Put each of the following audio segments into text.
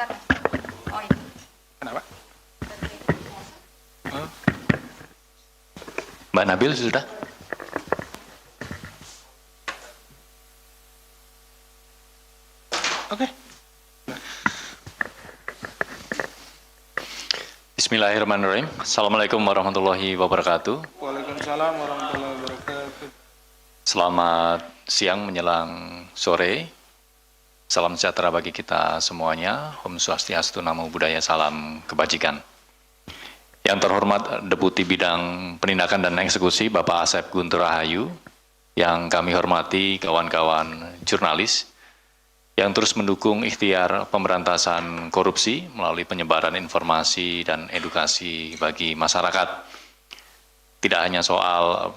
Bukan. Oh itu. Kenapa? Mbak Nabil sudah? Oke. Bismillahirrahmanirrahim. Assalamualaikum warahmatullahi wabarakatuh. Waalaikumsalam warahmatullahi wabarakatuh. Selamat siang menjelang sore. Salam sejahtera bagi kita semuanya. Om Swastiastu, Namo Buddhaya, salam kebajikan. Yang terhormat Deputi Bidang Penindakan dan Eksekusi Bapak Asep Guntur Rahayu, yang kami hormati kawan-kawan jurnalis yang terus mendukung ikhtiar pemberantasan korupsi melalui penyebaran informasi dan edukasi bagi masyarakat. Tidak hanya soal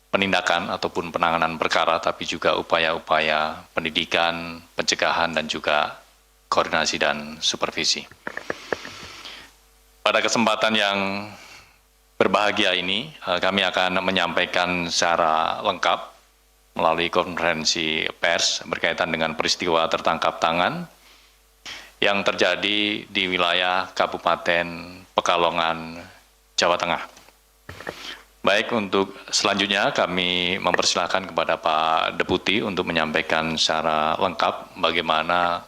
penindakan ataupun penanganan perkara, tapi juga upaya-upaya pendidikan, pencegahan, dan juga koordinasi dan supervisi. Pada kesempatan yang berbahagia ini, kami akan menyampaikan secara lengkap melalui konferensi pers berkaitan dengan peristiwa tertangkap tangan yang terjadi di wilayah Kabupaten Pekalongan, Jawa Tengah. Baik, untuk selanjutnya kami mempersilahkan kepada Pak Deputi untuk menyampaikan secara lengkap bagaimana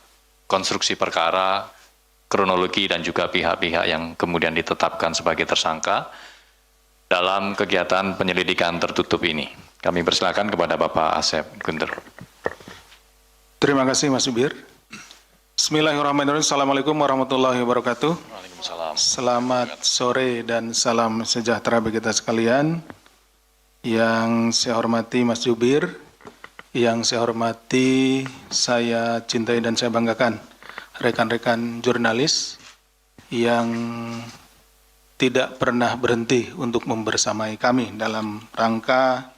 konstruksi perkara, kronologi, dan juga pihak-pihak yang kemudian ditetapkan sebagai tersangka dalam kegiatan penyelidikan tertutup ini. Kami persilakan kepada Bapak Asep Guntur. Terima kasih Mas Subir. Bismillahirrahmanirrahim. Assalamualaikum warahmatullahi wabarakatuh. Waalaikumsalam. Selamat sore dan salam sejahtera bagi kita sekalian. Yang saya hormati Mas Jubir, yang saya hormati, saya cintai dan saya banggakan rekan-rekan jurnalis yang tidak pernah berhenti untuk membersamai kami dalam rangka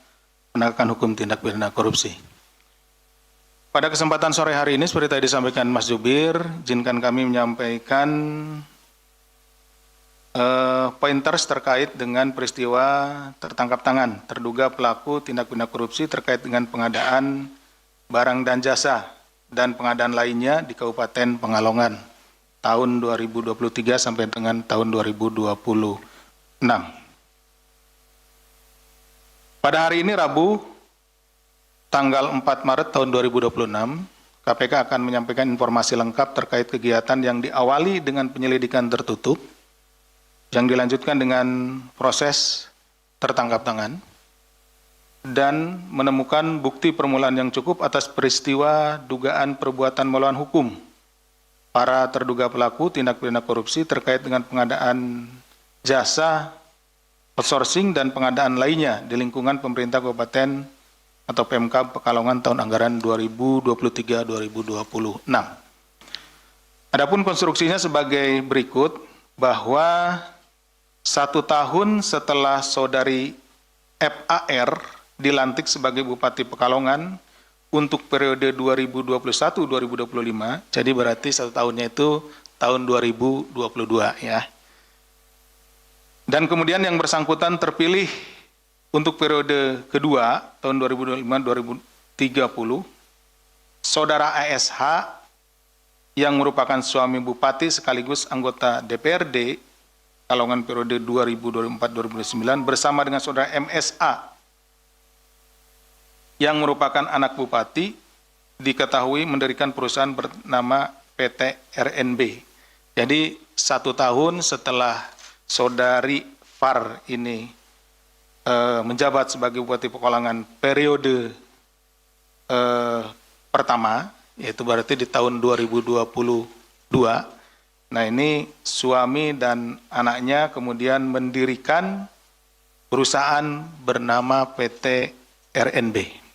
penegakan hukum tindak pidana korupsi. Pada kesempatan sore hari ini, seperti tadi disampaikan Mas Jubir, izinkan kami menyampaikan pointers terkait dengan peristiwa tertangkap tangan terduga pelaku tindak pidana korupsi terkait dengan pengadaan barang dan jasa dan pengadaan lainnya di Kabupaten Pekalongan tahun 2023 sampai dengan tahun 2026. Pada hari ini Rabu, tanggal 4 Maret tahun 2026, KPK akan menyampaikan informasi lengkap terkait kegiatan yang diawali dengan penyelidikan tertutup, yang dilanjutkan dengan proses tertangkap tangan, dan menemukan bukti permulaan yang cukup atas peristiwa dugaan perbuatan melawan hukum para terduga pelaku tindak pidana korupsi terkait dengan pengadaan jasa, outsourcing, dan pengadaan lainnya di lingkungan pemerintah kabupaten atau PMK Pekalongan tahun anggaran 2023-2026. Adapun konstruksinya sebagai berikut, bahwa 1 tahun setelah saudari FAR dilantik sebagai Bupati Pekalongan untuk periode 2021-2025, jadi berarti 1 tahunnya itu tahun 2022 ya. Dan kemudian yang bersangkutan terpilih untuk periode kedua tahun 2025-2030, saudara ASH yang merupakan suami Bupati sekaligus anggota DPRD Pekalongan periode 2024-2029 bersama dengan saudara MSA yang merupakan anak Bupati diketahui mendirikan perusahaan bernama PT RNB. Jadi 1 tahun setelah saudari FAR ini menjabat sebagai Bupati Pekalongan periode pertama, yaitu berarti di tahun 2022. Nah, ini suami dan anaknya kemudian mendirikan perusahaan bernama PT RNB.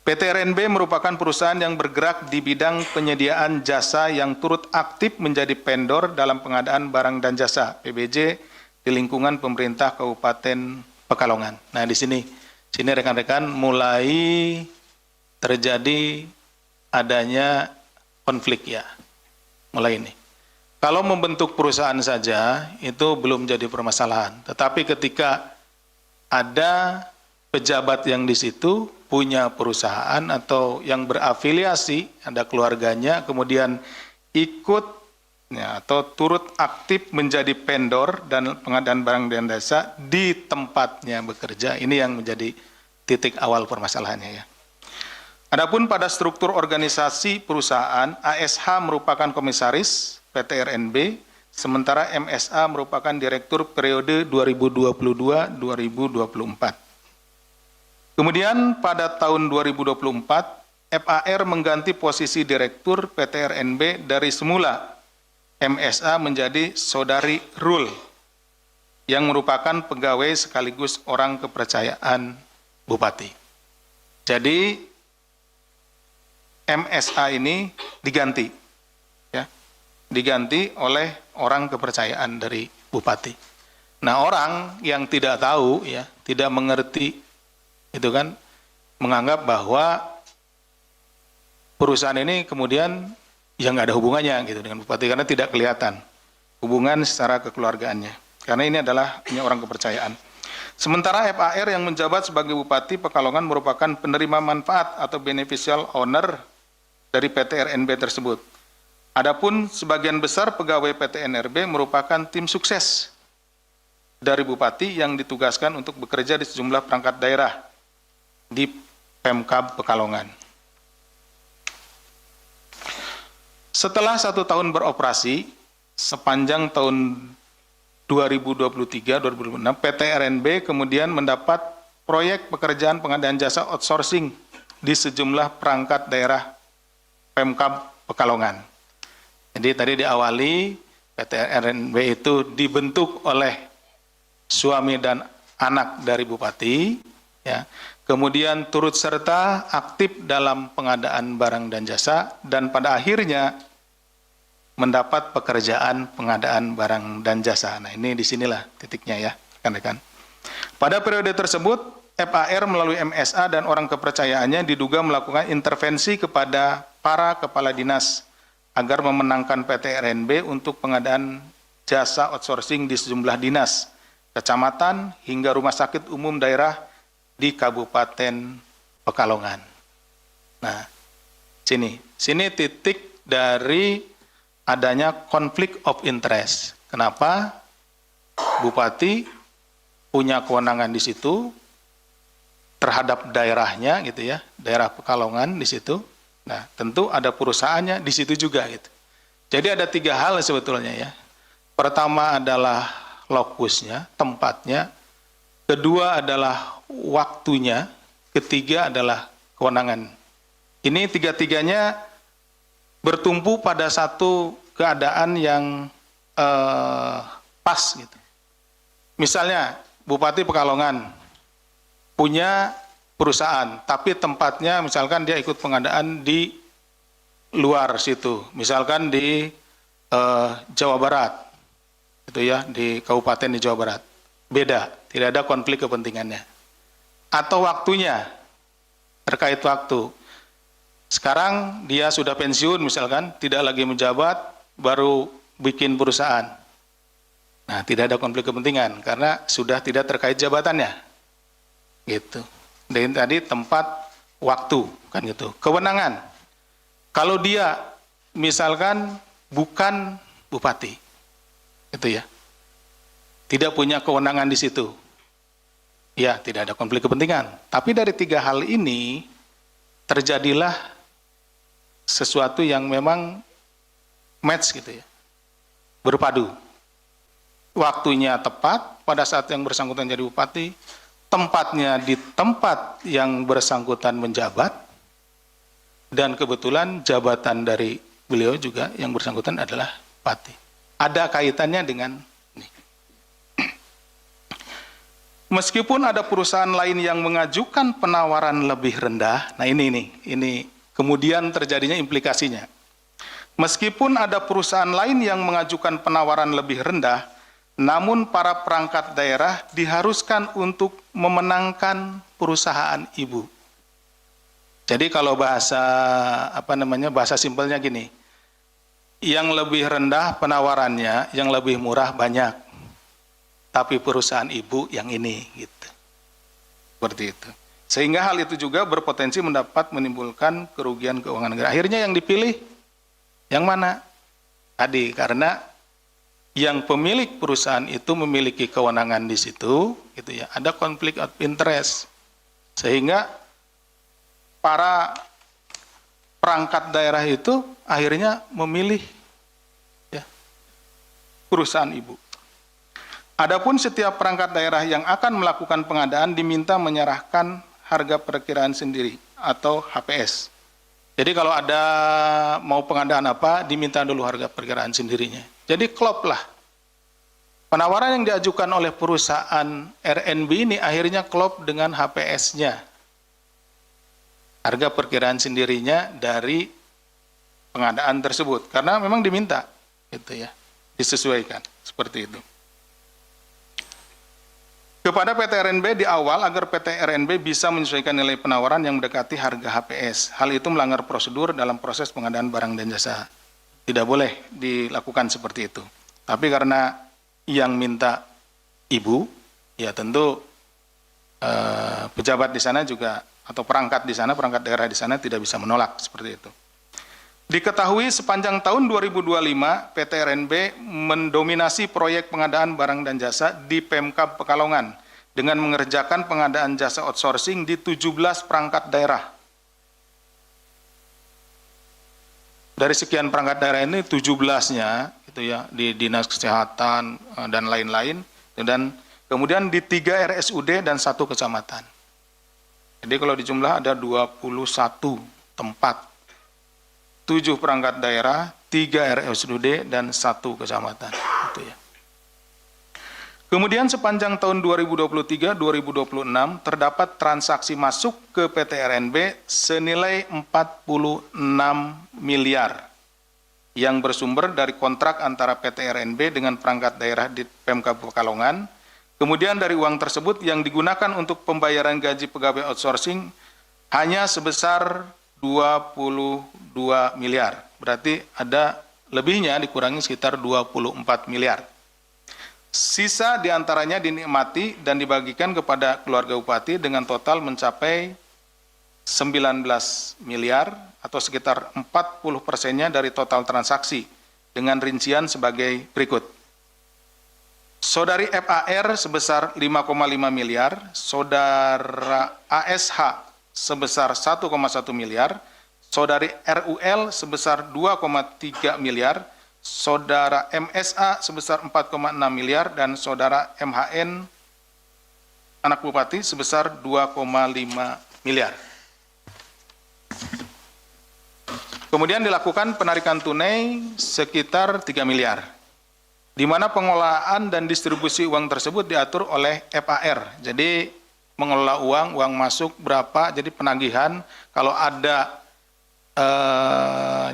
PT RNB merupakan perusahaan yang bergerak di bidang penyediaan jasa yang turut aktif menjadi vendor dalam pengadaan barang dan jasa PBJ di lingkungan pemerintah Kabupaten Pekalongan. Nah, di sini rekan-rekan mulai terjadi adanya konflik ya, mulai ini. Kalau membentuk perusahaan saja itu belum jadi permasalahan, tetapi ketika ada pejabat yang di situ punya perusahaan atau yang berafiliasi, ada keluarganya, kemudian ikut ya, atau turut aktif menjadi vendor dan pengadaan barang dan jasa di tempatnya bekerja. Ini yang menjadi titik awal permasalahannya ya. Adapun pada struktur organisasi perusahaan, ASH merupakan komisaris PT RNB, sementara MSA merupakan direktur periode 2022-2024. Kemudian pada tahun 2024, FAR mengganti posisi direktur PT RNB dari semula MSA menjadi Saudari Rul, yang merupakan pegawai sekaligus orang kepercayaan Bupati. Jadi MSA ini diganti, ya, diganti oleh orang kepercayaan dari Bupati. Nah, orang yang tidak tahu, ya, tidak mengerti, itu kan menganggap bahwa perusahaan ini kemudian ya nggak ada hubungannya gitu dengan Bupati karena tidak kelihatan hubungan secara kekeluargaannya. Karena ini adalah punya orang kepercayaan. Sementara FAR yang menjabat sebagai Bupati Pekalongan merupakan penerima manfaat atau beneficial owner dari PT RNB tersebut. Adapun sebagian besar pegawai PT NRB merupakan tim sukses dari Bupati yang ditugaskan untuk bekerja di sejumlah perangkat daerah di Pemkab Pekalongan. Setelah 1 tahun beroperasi, sepanjang tahun 2023-2026, PT RNB kemudian mendapat proyek pekerjaan pengadaan jasa outsourcing di sejumlah perangkat daerah Pemkab Pekalongan. Jadi tadi diawali PT RNB itu dibentuk oleh suami dan anak dari Bupati, ya. Kemudian turut serta aktif dalam pengadaan barang dan jasa dan pada akhirnya mendapat pekerjaan pengadaan barang dan jasa. Nah, ini disinilah titiknya ya, rekan-rekan. Pada periode tersebut, FAR melalui MSA dan orang kepercayaannya diduga melakukan intervensi kepada para kepala dinas agar memenangkan PT RNB untuk pengadaan jasa outsourcing di sejumlah dinas, kecamatan, hingga rumah sakit umum daerah di Kabupaten Pekalongan. Nah, sini titik dari adanya konflik of interest. Kenapa? Bupati punya kewenangan di situ terhadap daerahnya gitu ya, daerah Pekalongan di situ. Nah, tentu ada perusahaannya di situ juga gitu. Jadi ada 3 hal sebetulnya ya. Pertama adalah lokusnya, tempatnya. Kedua adalah waktunya. Ketiga adalah kewenangan. Ini 3-tiganya bertumpu pada satu keadaan yang pas gitu. Misalnya Bupati Pekalongan punya perusahaan, tapi tempatnya misalkan dia ikut pengadaan di luar situ, misalkan di Jawa Barat, itu ya, di kabupaten di Jawa Barat, beda, tidak ada konflik kepentingannya. Atau waktunya, terkait waktu, sekarang dia sudah pensiun misalkan, tidak lagi menjabat, baru bikin perusahaan. Nah, tidak ada konflik kepentingan karena sudah tidak terkait jabatannya, gitu. Dan tadi tempat, waktu, kan gitu. Kewenangan, kalau dia misalkan bukan bupati, itu ya, tidak punya kewenangan di situ, ya tidak ada konflik kepentingan. Tapi dari 3 hal ini terjadilah sesuatu yang memang match gitu ya, berpadu. Waktunya tepat pada saat yang bersangkutan jadi bupati, tempatnya di tempat yang bersangkutan menjabat, dan kebetulan jabatan dari beliau juga yang bersangkutan adalah bupati. Ada kaitannya dengan ini. Meskipun ada perusahaan lain yang mengajukan penawaran lebih rendah, nah ini kemudian terjadinya implikasinya. Meskipun ada perusahaan lain yang mengajukan penawaran lebih rendah, namun para perangkat daerah diharuskan untuk memenangkan perusahaan ibu. Jadi kalau bahasa bahasa simpelnya gini, yang lebih rendah penawarannya, yang lebih murah banyak, tapi perusahaan ibu yang ini, gitu. Seperti itu. Sehingga hal itu juga berpotensi menimbulkan kerugian keuangan negara. Akhirnya yang dipilih yang mana? tadi, karena yang pemilik perusahaan itu memiliki kewenangan di situ, gitu ya, ada konflik of interest, sehingga para perangkat daerah itu akhirnya memilih ya, perusahaan ibu. Adapun setiap perangkat daerah yang akan melakukan pengadaan diminta menyerahkan harga perkiraan sendiri atau HPS. Jadi kalau ada mau pengadaan apa, diminta dulu harga perkiraan sendirinya. Jadi klop lah. Penawaran yang diajukan oleh perusahaan RNB ini akhirnya klop dengan HPS-nya. Harga perkiraan sendirinya dari pengadaan tersebut. Karena memang diminta, gitu ya, disesuaikan, seperti itu. Kepada PT RNB di awal agar PT RNB bisa menyesuaikan nilai penawaran yang mendekati harga HPS. Hal itu melanggar prosedur dalam proses pengadaan barang dan jasa. Tidak boleh dilakukan seperti itu. Tapi karena yang minta ibu, ya tentu pejabat di sana juga atau perangkat di sana, perangkat daerah di sana tidak bisa menolak seperti itu. Diketahui sepanjang tahun 2025 PT RNB mendominasi proyek pengadaan barang dan jasa di Pemkab Pekalongan dengan mengerjakan pengadaan jasa outsourcing di 17 perangkat daerah. Dari sekian perangkat daerah ini 17-nya itu ya di Dinas Kesehatan dan lain-lain, dan kemudian di 3 RSUD dan 1 kecamatan. Jadi kalau dijumlah ada 21 tempat, 7 perangkat daerah, 3 RSUD, dan 1 kecamatan. Gitu ya. Kemudian sepanjang tahun 2023-2026 terdapat transaksi masuk ke PT RNB senilai 46 miliar yang bersumber dari kontrak antara PT RNB dengan perangkat daerah di Pemkab Pekalongan. Kemudian dari uang tersebut yang digunakan untuk pembayaran gaji pegawai outsourcing hanya sebesar 22 miliar. Berarti ada lebihnya dikurangi sekitar 24 miliar. Sisa diantaranya dinikmati dan dibagikan kepada keluarga bupati dengan total mencapai 19 miliar atau sekitar 40%-nya dari total transaksi dengan rincian sebagai berikut. Saudari FAR sebesar 5,5 miliar, saudara ASH sebesar 1,1 miliar, saudari RUL sebesar 2,3 miliar, saudara MSA sebesar 4,6 miliar, dan saudara MHN anak bupati sebesar 2,5 miliar. Kemudian dilakukan penarikan tunai sekitar 3 miliar, di mana pengelolaan dan distribusi uang tersebut diatur oleh FAR. Jadi mengelola uang masuk berapa, jadi penagihan, kalau ada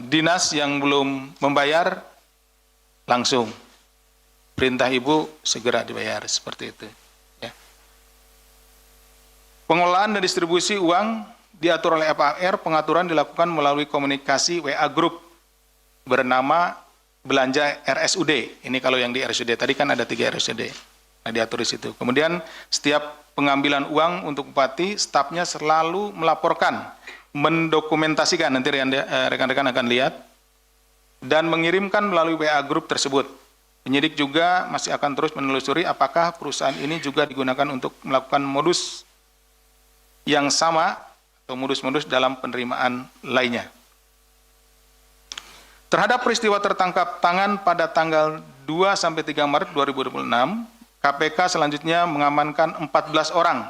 dinas yang belum membayar, langsung perintah ibu segera dibayar, seperti itu. Ya. Pengelolaan dan distribusi uang diatur oleh FAR, pengaturan dilakukan melalui komunikasi WA Group bernama belanja RSUD. Ini kalau yang di RSUD, tadi kan ada 3 RSUD. Nah, diatur di situ. Kemudian setiap pengambilan uang untuk bupati, stafnya selalu melaporkan, mendokumentasikan, nanti rekan-rekan akan lihat, dan mengirimkan melalui WA Group tersebut. Penyidik juga masih akan terus menelusuri apakah perusahaan ini juga digunakan untuk melakukan modus yang sama atau modus-modus dalam penerimaan lainnya. Terhadap peristiwa tertangkap tangan pada tanggal 2-3 Maret 2026, KPK selanjutnya mengamankan 14 orang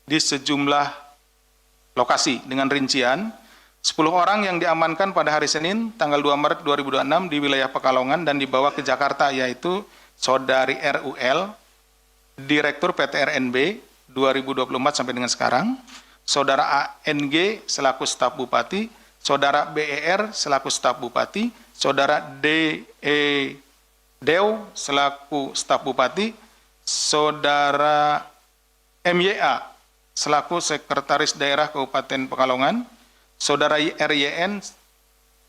di sejumlah lokasi dengan rincian 10 orang yang diamankan pada hari Senin tanggal 2 Maret 2026 di wilayah Pekalongan dan dibawa ke Jakarta, yaitu saudari RUL, Direktur PT RNB 2024 sampai dengan sekarang, saudara ANG selaku staf bupati, saudara BER selaku staf bupati, saudara Dew selaku staf bupati, saudara MYA selaku sekretaris daerah Kabupaten Pekalongan, saudara RYN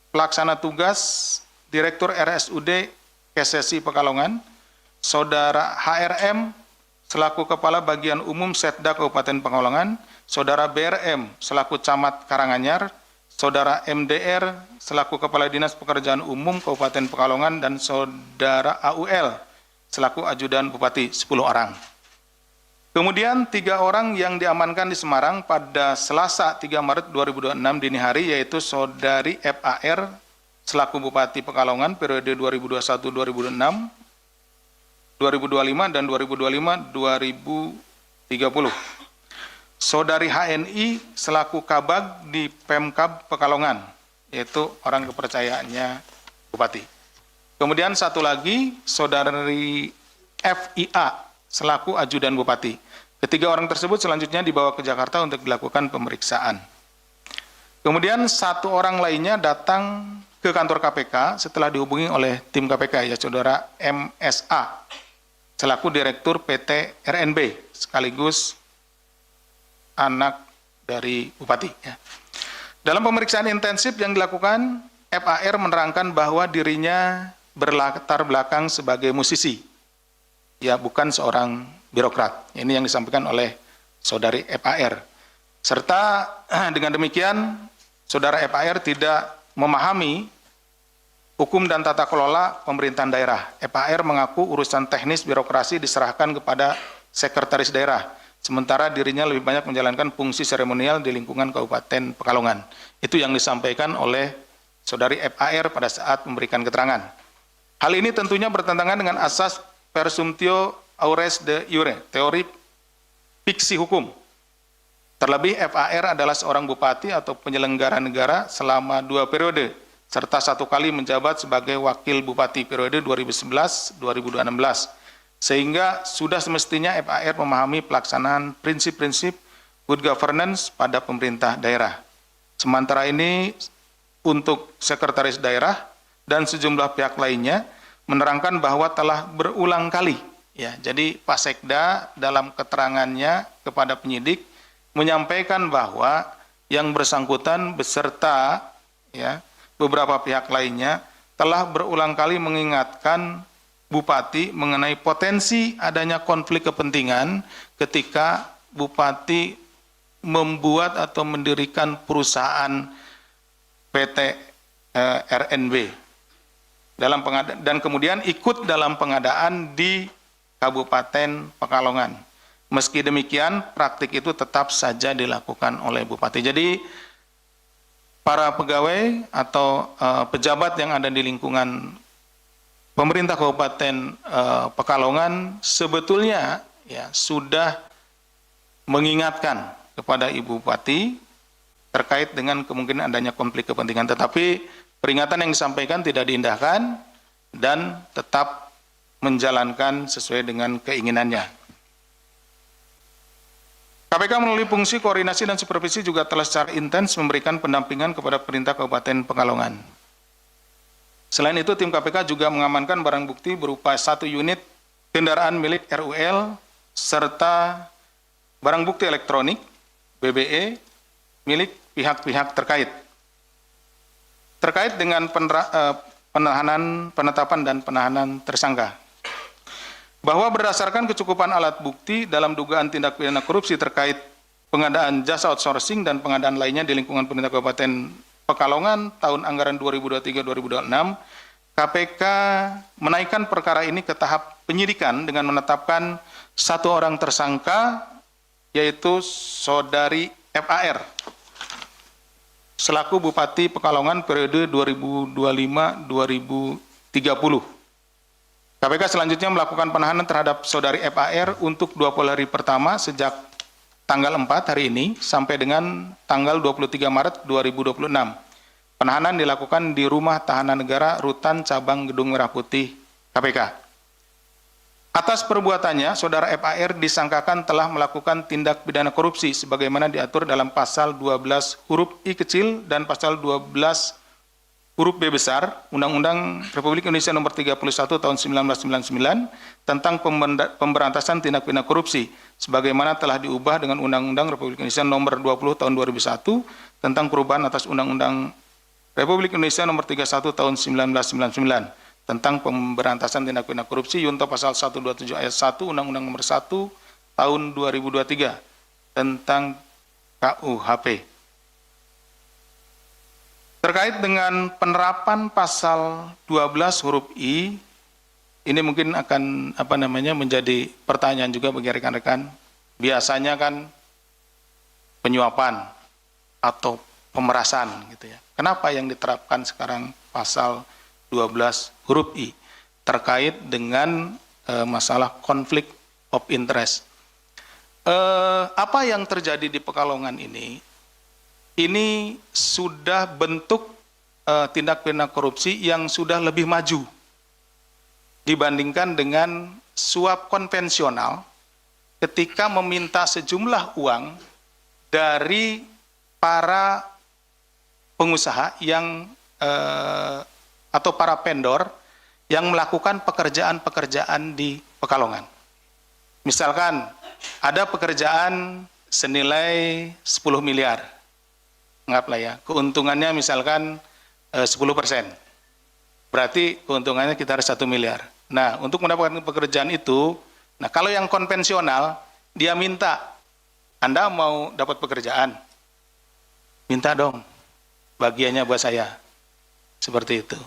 pelaksana tugas Direktur RSUD KSSI Pekalongan, saudara HRM selaku Kepala Bagian Umum Setda Kabupaten Pekalongan, saudara BRM selaku Camat Karanganyar, Saudara MDR selaku Kepala Dinas Pekerjaan Umum Kabupaten Pekalongan dan Saudara AUL selaku Ajudan Bupati 10 orang. Kemudian 3 orang yang diamankan di Semarang pada Selasa 3 Maret 2026 dini hari yaitu Saudari FAR selaku Bupati Pekalongan periode 2021-2026, 2025 dan 2025-2030. Saudari HNI selaku Kabag di Pemkab Pekalongan, yaitu orang kepercayaannya Bupati. Kemudian satu lagi, Saudari FIA selaku Ajudan Bupati. Ketiga orang tersebut selanjutnya dibawa ke Jakarta untuk dilakukan pemeriksaan. Kemudian 1 orang lainnya datang ke kantor KPK setelah dihubungi oleh tim KPK, ya Saudara MSA selaku Direktur PT RNB sekaligus anak dari Bupati. Ya. Dalam pemeriksaan intensif yang dilakukan, FAR menerangkan bahwa dirinya berlatar belakang sebagai musisi, ya bukan seorang birokrat. Ini yang disampaikan oleh Saudari FAR. Serta dengan demikian, Saudara FAR tidak memahami hukum dan tata kelola pemerintahan daerah. FAR mengaku urusan teknis birokrasi diserahkan kepada sekretaris daerah, sementara dirinya lebih banyak menjalankan fungsi seremonial di lingkungan Kabupaten Pekalongan. Itu yang disampaikan oleh Saudari FAR pada saat memberikan keterangan. Hal ini tentunya bertentangan dengan asas presumptio aures de iure, teori fiksi hukum. Terlebih FAR adalah seorang bupati atau penyelenggara negara selama 2 periode, serta 1 kali menjabat sebagai wakil bupati periode 2011-2016. Sehingga sudah semestinya FAR memahami pelaksanaan prinsip-prinsip good governance pada pemerintah daerah. Sementara ini untuk sekretaris daerah dan sejumlah pihak lainnya menerangkan bahwa telah berulang kali, ya. Jadi Pak Sekda dalam keterangannya kepada penyidik menyampaikan bahwa yang bersangkutan beserta ya beberapa pihak lainnya telah berulang kali mengingatkan Bupati mengenai potensi adanya konflik kepentingan ketika Bupati membuat atau mendirikan perusahaan PT RNB dan kemudian ikut dalam pengadaan di Kabupaten Pekalongan. Meski demikian, praktik itu tetap saja dilakukan oleh Bupati. Jadi para pegawai atau pejabat yang ada di lingkungan pemerintah Kabupaten Pekalongan sebetulnya ya sudah mengingatkan kepada Ibu Bupati terkait dengan kemungkinan adanya konflik kepentingan, tetapi peringatan yang disampaikan tidak diindahkan dan tetap menjalankan sesuai dengan keinginannya. KPK melalui fungsi koordinasi dan supervisi juga telah secara intens memberikan pendampingan kepada pemerintah Kabupaten Pekalongan. Selain itu, tim KPK juga mengamankan barang bukti berupa 1 unit kendaraan milik RUL serta barang bukti elektronik BBE milik pihak-pihak terkait. Terkait dengan penetapan dan penahanan tersangka. Bahwa berdasarkan kecukupan alat bukti dalam dugaan tindak pidana korupsi terkait pengadaan jasa outsourcing dan pengadaan lainnya di lingkungan pemerintah Kabupaten Pekalongan tahun anggaran 2023-2026, KPK menaikkan perkara ini ke tahap penyidikan dengan menetapkan 1 orang tersangka, yaitu Saudari FAR, selaku Bupati Pekalongan periode 2025-2030. KPK selanjutnya melakukan penahanan terhadap Saudari FAR untuk 20 hari pertama sejak tanggal 4 hari ini sampai dengan tanggal 23 Maret 2026. Penahanan dilakukan di Rumah Tahanan Negara Rutan Cabang Gedung Merah Putih KPK. Atas perbuatannya, Saudara FAR disangkakan telah melakukan tindak pidana korupsi sebagaimana diatur dalam pasal 12 huruf I kecil dan pasal 12 huruf B besar Undang-Undang Republik Indonesia Nomor 31 Tahun 1999 tentang pemberantasan tindak pidana korupsi sebagaimana telah diubah dengan Undang-Undang Republik Indonesia Nomor 20 Tahun 2001 tentang perubahan atas Undang-Undang Republik Indonesia Nomor 31 Tahun 1999 tentang pemberantasan tindak pidana korupsi junto pasal 127 ayat 1 Undang-Undang Nomor 1 Tahun 2023 tentang KUHP. Terkait dengan penerapan pasal 12 huruf I, ini mungkin akan menjadi pertanyaan juga bagi rekan-rekan. Biasanya kan penyuapan atau pemerasan gitu ya. Kenapa yang diterapkan sekarang pasal 12 huruf I terkait dengan masalah konflik of interest? Apa yang terjadi di Pekalongan ini sudah bentuk tindak pidana korupsi yang sudah lebih maju dibandingkan dengan suap konvensional ketika meminta sejumlah uang dari para pengusaha yang atau para vendor yang melakukan pekerjaan-pekerjaan di Pekalongan. Misalkan ada pekerjaan senilai 10 miliar, anggaplah ya, keuntungannya misalkan 10%, berarti keuntungannya sekitar 1 miliar. Nah, untuk mendapatkan pekerjaan itu, nah kalau yang konvensional, dia minta, Anda mau dapat pekerjaan, minta dong, bagiannya buat saya, seperti itu.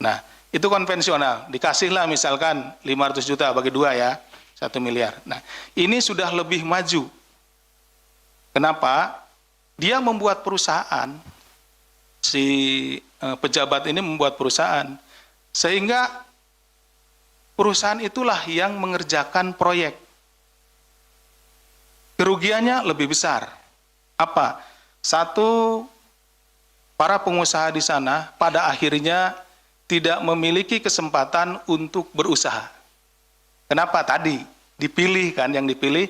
Nah, itu konvensional, dikasihlah misalkan 500 juta bagi 2 ya, 1 miliar. Nah, ini sudah lebih maju. Kenapa? Dia membuat perusahaan, si pejabat ini membuat perusahaan, sehingga perusahaan itulah yang mengerjakan proyek. Kerugiannya lebih besar. Apa? Satu, para pengusaha di sana pada akhirnya tidak memiliki kesempatan untuk berusaha. Kenapa? Tadi dipilih kan, yang dipilih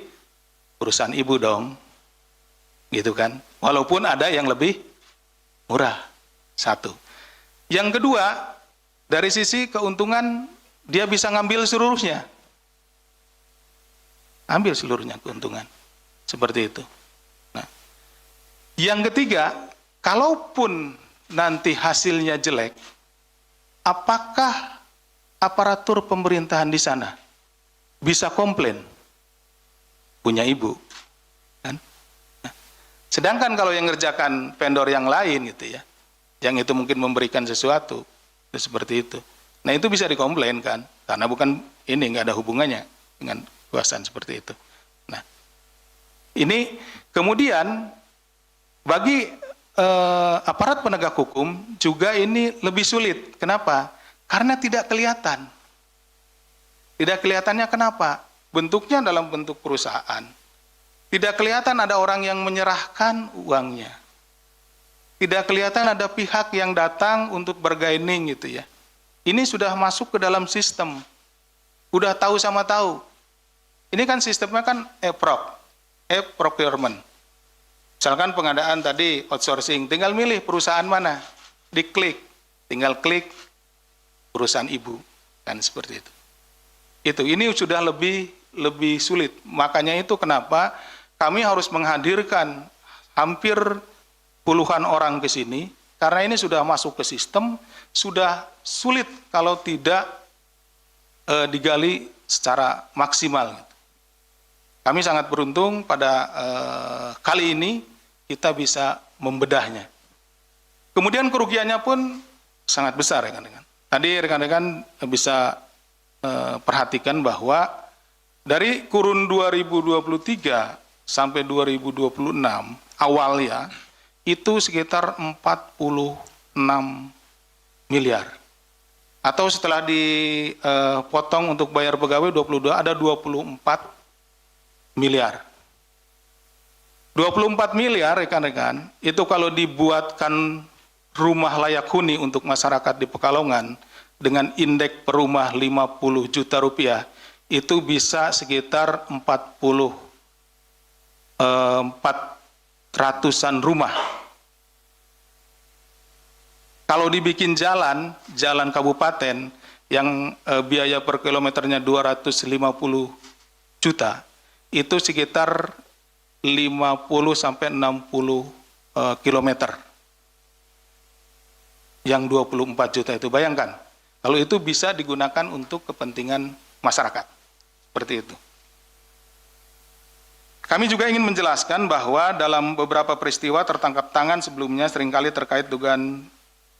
perusahaan ibu dong, gitu kan. Walaupun ada yang lebih murah, satu. Yang kedua, dari sisi keuntungan dia bisa ngambil seluruhnya, ambil seluruhnya keuntungan, seperti itu. Nah, yang ketiga, kalaupun nanti hasilnya jelek, apakah aparatur pemerintahan di sana bisa komplain? Punya ibu, kan? Nah, sedangkan kalau yang ngerjakan vendor yang lain gitu ya, yang itu mungkin memberikan sesuatu, itu seperti itu. Nah itu bisa dikomplain kan, karena bukan ini, nggak ada hubungannya dengan kekuasaan seperti itu. Nah, ini kemudian bagi aparat penegak hukum juga ini lebih sulit. Kenapa? Karena tidak kelihatan. Tidak kelihatannya kenapa? Bentuknya dalam bentuk perusahaan. Tidak kelihatan ada orang yang menyerahkan uangnya. Tidak kelihatan ada pihak yang datang untuk bargaining gitu ya. Ini sudah masuk ke dalam sistem. Udah tahu sama tahu. Ini kan sistemnya kan e-procurement. Misalkan pengadaan tadi outsourcing, tinggal milih perusahaan mana, diklik, tinggal klik perusahaan ibu, kan seperti itu. Ini sudah lebih sulit. Makanya itu kenapa kami harus menghadirkan hampir puluhan orang ke sini, karena ini sudah masuk ke sistem, sudah sulit kalau tidak digali secara maksimal. Kami sangat beruntung pada kali ini kita bisa membedahnya. Kemudian kerugiannya pun sangat besar, rekan-rekan. Tadi rekan-rekan bisa perhatikan bahwa dari kurun 2023 sampai 2026 awal ya, itu sekitar 46 miliar. Atau setelah dipotong untuk bayar pegawai 22, ada 24 miliar. 24 miliar rekan-rekan, itu kalau dibuatkan rumah layak huni untuk masyarakat di Pekalongan dengan indeks per rumah 50 juta rupiah, itu bisa sekitar 400-an rumah. Kalau dibikin jalan kabupaten yang biaya per kilometernya 250 juta, itu sekitar 50-60 kilometer. Yang 24 juta itu, bayangkan, kalau itu bisa digunakan untuk kepentingan masyarakat. Seperti itu. Kami juga ingin menjelaskan bahwa dalam beberapa peristiwa tertangkap tangan sebelumnya seringkali terkait dugaan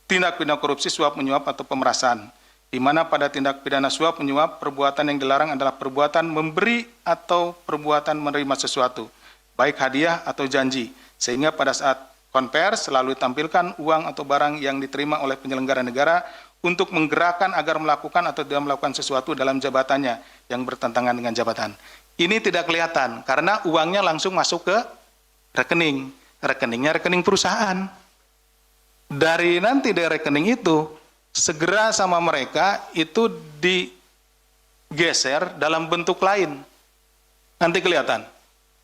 tindak pidana korupsi, suap menyuap atau pemerasan, di mana pada tindak pidana suap menyuap perbuatan yang dilarang adalah perbuatan memberi atau perbuatan menerima sesuatu, baik hadiah atau janji, sehingga pada saat konvers selalu ditampilkan uang atau barang yang diterima oleh penyelenggara negara untuk menggerakkan agar melakukan atau tidak melakukan sesuatu dalam jabatannya yang bertentangan dengan jabatan. Ini tidak kelihatan karena uangnya langsung masuk ke rekening. Rekeningnya rekening perusahaan. Dari rekening itu, segera sama mereka itu digeser dalam bentuk lain. Nanti kelihatan.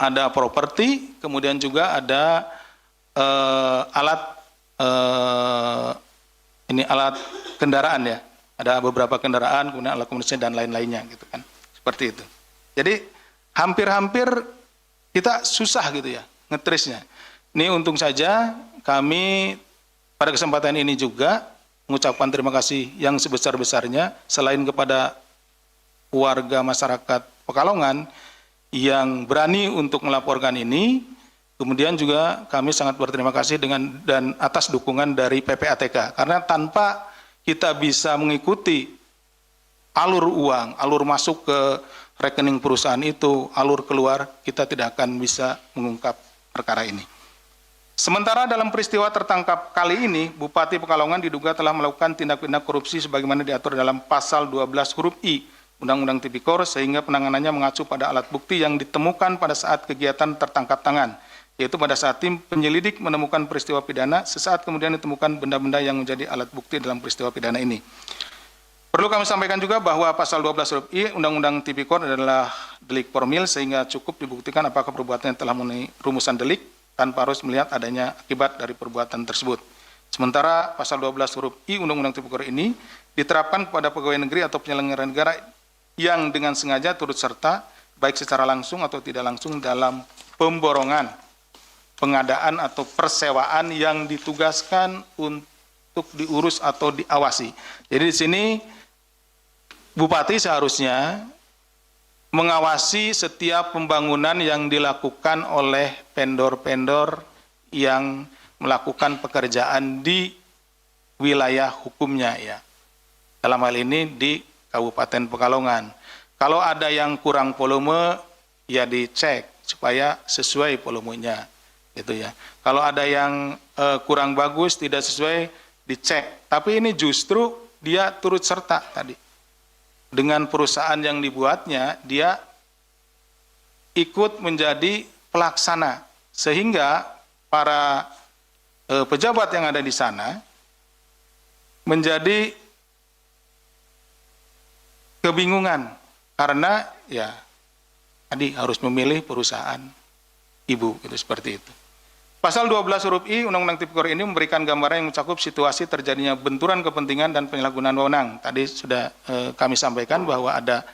Ada properti, kemudian juga ada alat kendaraan ya. Ada beberapa kendaraan, kemudian alat komunikasi dan lain-lainnya gitu kan. Seperti itu. Jadi hampir-hampir kita susah gitu ya ngetrisnya. Ini untung saja kami pada kesempatan ini juga mengucapkan terima kasih yang sebesar-besarnya selain kepada warga masyarakat Pekalongan yang berani untuk melaporkan ini, kemudian juga kami sangat berterima kasih dan atas dukungan dari PPATK karena tanpa kita bisa mengikuti alur uang, alur masuk ke rekening perusahaan itu, alur keluar, kita tidak akan bisa mengungkap perkara ini. Sementara dalam peristiwa tertangkap kali ini, Bupati Pekalongan diduga telah melakukan tindak pidana korupsi sebagaimana diatur dalam pasal 12 huruf I Undang-Undang Tipikor, sehingga penanganannya mengacu pada alat bukti yang ditemukan pada saat kegiatan tertangkap tangan, yaitu pada saat tim penyelidik menemukan peristiwa pidana, sesaat kemudian ditemukan benda-benda yang menjadi alat bukti dalam peristiwa pidana ini. Perlu kami sampaikan juga bahwa pasal 12 huruf I Undang-Undang Tipikor adalah delik formil sehingga cukup dibuktikan apakah perbuatan telah memenuhi rumusan delik tanpa harus melihat adanya akibat dari perbuatan tersebut. Sementara pasal 12 huruf I Undang-Undang Tipikor ini diterapkan kepada pegawai negeri atau penyelenggara negara yang dengan sengaja turut serta baik secara langsung atau tidak langsung dalam pemborongan, pengadaan atau persewaan yang ditugaskan untuk diurus atau diawasi. Jadi di sini Bupati seharusnya mengawasi setiap pembangunan yang dilakukan oleh vendor-vendor yang melakukan pekerjaan di wilayah hukumnya ya. Dalam hal ini di Kabupaten Pekalongan. Kalau ada yang kurang volume ya dicek supaya sesuai volumenya gitu ya. Kalau ada yang kurang bagus tidak sesuai dicek. Tapi ini justru dia turut serta tadi. Dengan perusahaan yang dibuatnya, dia ikut menjadi pelaksana. Sehingga para pejabat yang ada di sana menjadi kebingungan. Karena ya tadi harus memilih perusahaan ibu, itu seperti itu. Pasal 12 huruf I Undang-Undang Tipikor ini memberikan gambaran yang mencakup situasi terjadinya benturan kepentingan dan penyalahgunaan wewenang. Tadi sudah kami sampaikan bahwa ada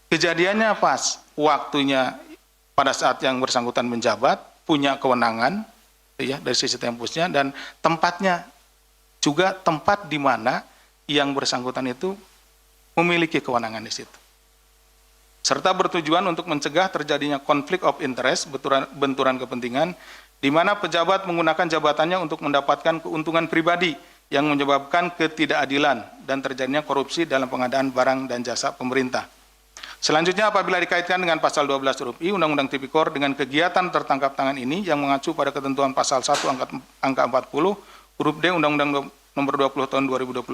kejadiannya pas waktunya pada saat yang bersangkutan menjabat, punya kewenangan ya dari sisi tempusnya, dan tempatnya juga tempat di mana yang bersangkutan itu memiliki kewenangan di situ. Serta bertujuan untuk mencegah terjadinya konflik of interest, benturan kepentingan, di mana pejabat menggunakan jabatannya untuk mendapatkan keuntungan pribadi yang menyebabkan ketidakadilan dan terjadinya korupsi dalam pengadaan barang dan jasa pemerintah. Selanjutnya apabila dikaitkan dengan pasal 12 huruf I Undang-Undang Tipikor dengan kegiatan tertangkap tangan ini yang mengacu pada ketentuan pasal 1 angka 40 huruf D Undang-Undang nomor 20 tahun 2025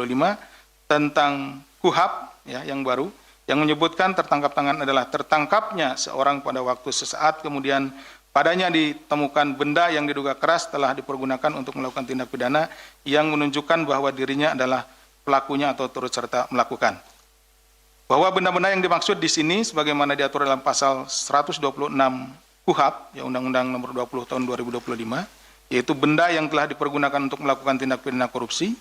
tentang KUHAP ya yang baru yang menyebutkan tertangkap tangan adalah tertangkapnya seorang pada waktu sesaat kemudian padanya ditemukan benda yang diduga keras telah dipergunakan untuk melakukan tindak pidana yang menunjukkan bahwa dirinya adalah pelakunya atau turut serta melakukan. Bahwa benda-benda yang dimaksud di sini sebagaimana diatur dalam pasal 126 KUHAP, ya Undang-Undang nomor 20 tahun 2025, yaitu benda yang telah dipergunakan untuk melakukan tindak pidana korupsi,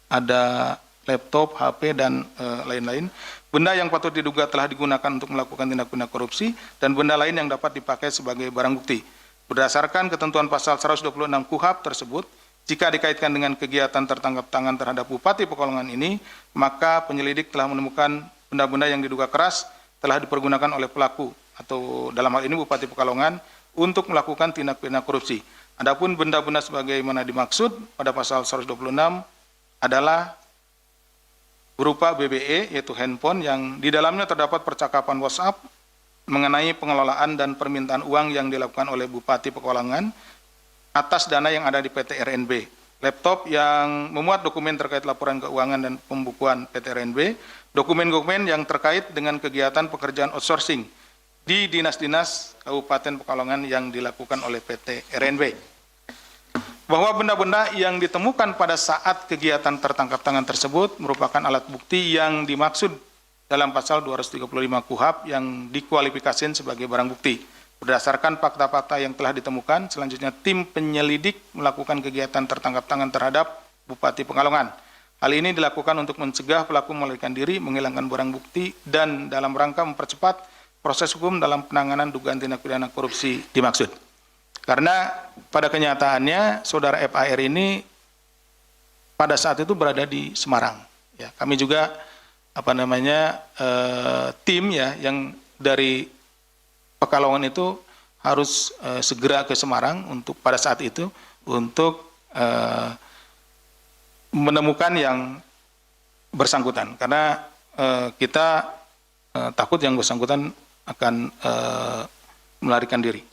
ada laptop, HP, dan lain-lain. Benda yang patut diduga telah digunakan untuk melakukan tindak pidana korupsi, dan benda lain yang dapat dipakai sebagai barang bukti. Berdasarkan ketentuan pasal 126 KUHAP tersebut, jika dikaitkan dengan kegiatan tertangkap tangan terhadap Bupati Pekalongan ini, maka penyelidik telah menemukan benda-benda yang diduga keras telah dipergunakan oleh pelaku atau dalam hal ini Bupati Pekalongan untuk melakukan tindak pidana korupsi. Adapun benda-benda sebagaimana dimaksud pada pasal 126 adalah berupa BBE, yaitu handphone yang di dalamnya terdapat percakapan WhatsApp mengenai pengelolaan dan permintaan uang yang dilakukan oleh Bupati Pekalongan atas dana yang ada di PT RNB. Laptop yang memuat dokumen terkait laporan keuangan dan pembukuan PT RNB, dokumen-dokumen yang terkait dengan kegiatan pekerjaan outsourcing di dinas-dinas Kabupaten Pekalongan yang dilakukan oleh PT RNB. Bahwa benda-benda yang ditemukan pada saat kegiatan tertangkap tangan tersebut merupakan alat bukti yang dimaksud dalam pasal 235 KUHP yang dikualifikasikan sebagai barang bukti. Berdasarkan fakta-fakta yang telah ditemukan, selanjutnya tim penyelidik melakukan kegiatan tertangkap tangan terhadap Bupati Pekalongan. Hal ini dilakukan untuk mencegah pelaku melarikan diri, menghilangkan barang bukti, dan dalam rangka mempercepat proses hukum dalam penanganan dugaan tindak pidana korupsi dimaksud. Karena pada kenyataannya, saudara FAR ini pada saat itu berada di Semarang. Ya, kami juga tim ya yang dari Pekalongan itu harus segera ke Semarang untuk pada saat itu untuk menemukan yang bersangkutan, karena kita takut yang bersangkutan akan melarikan diri.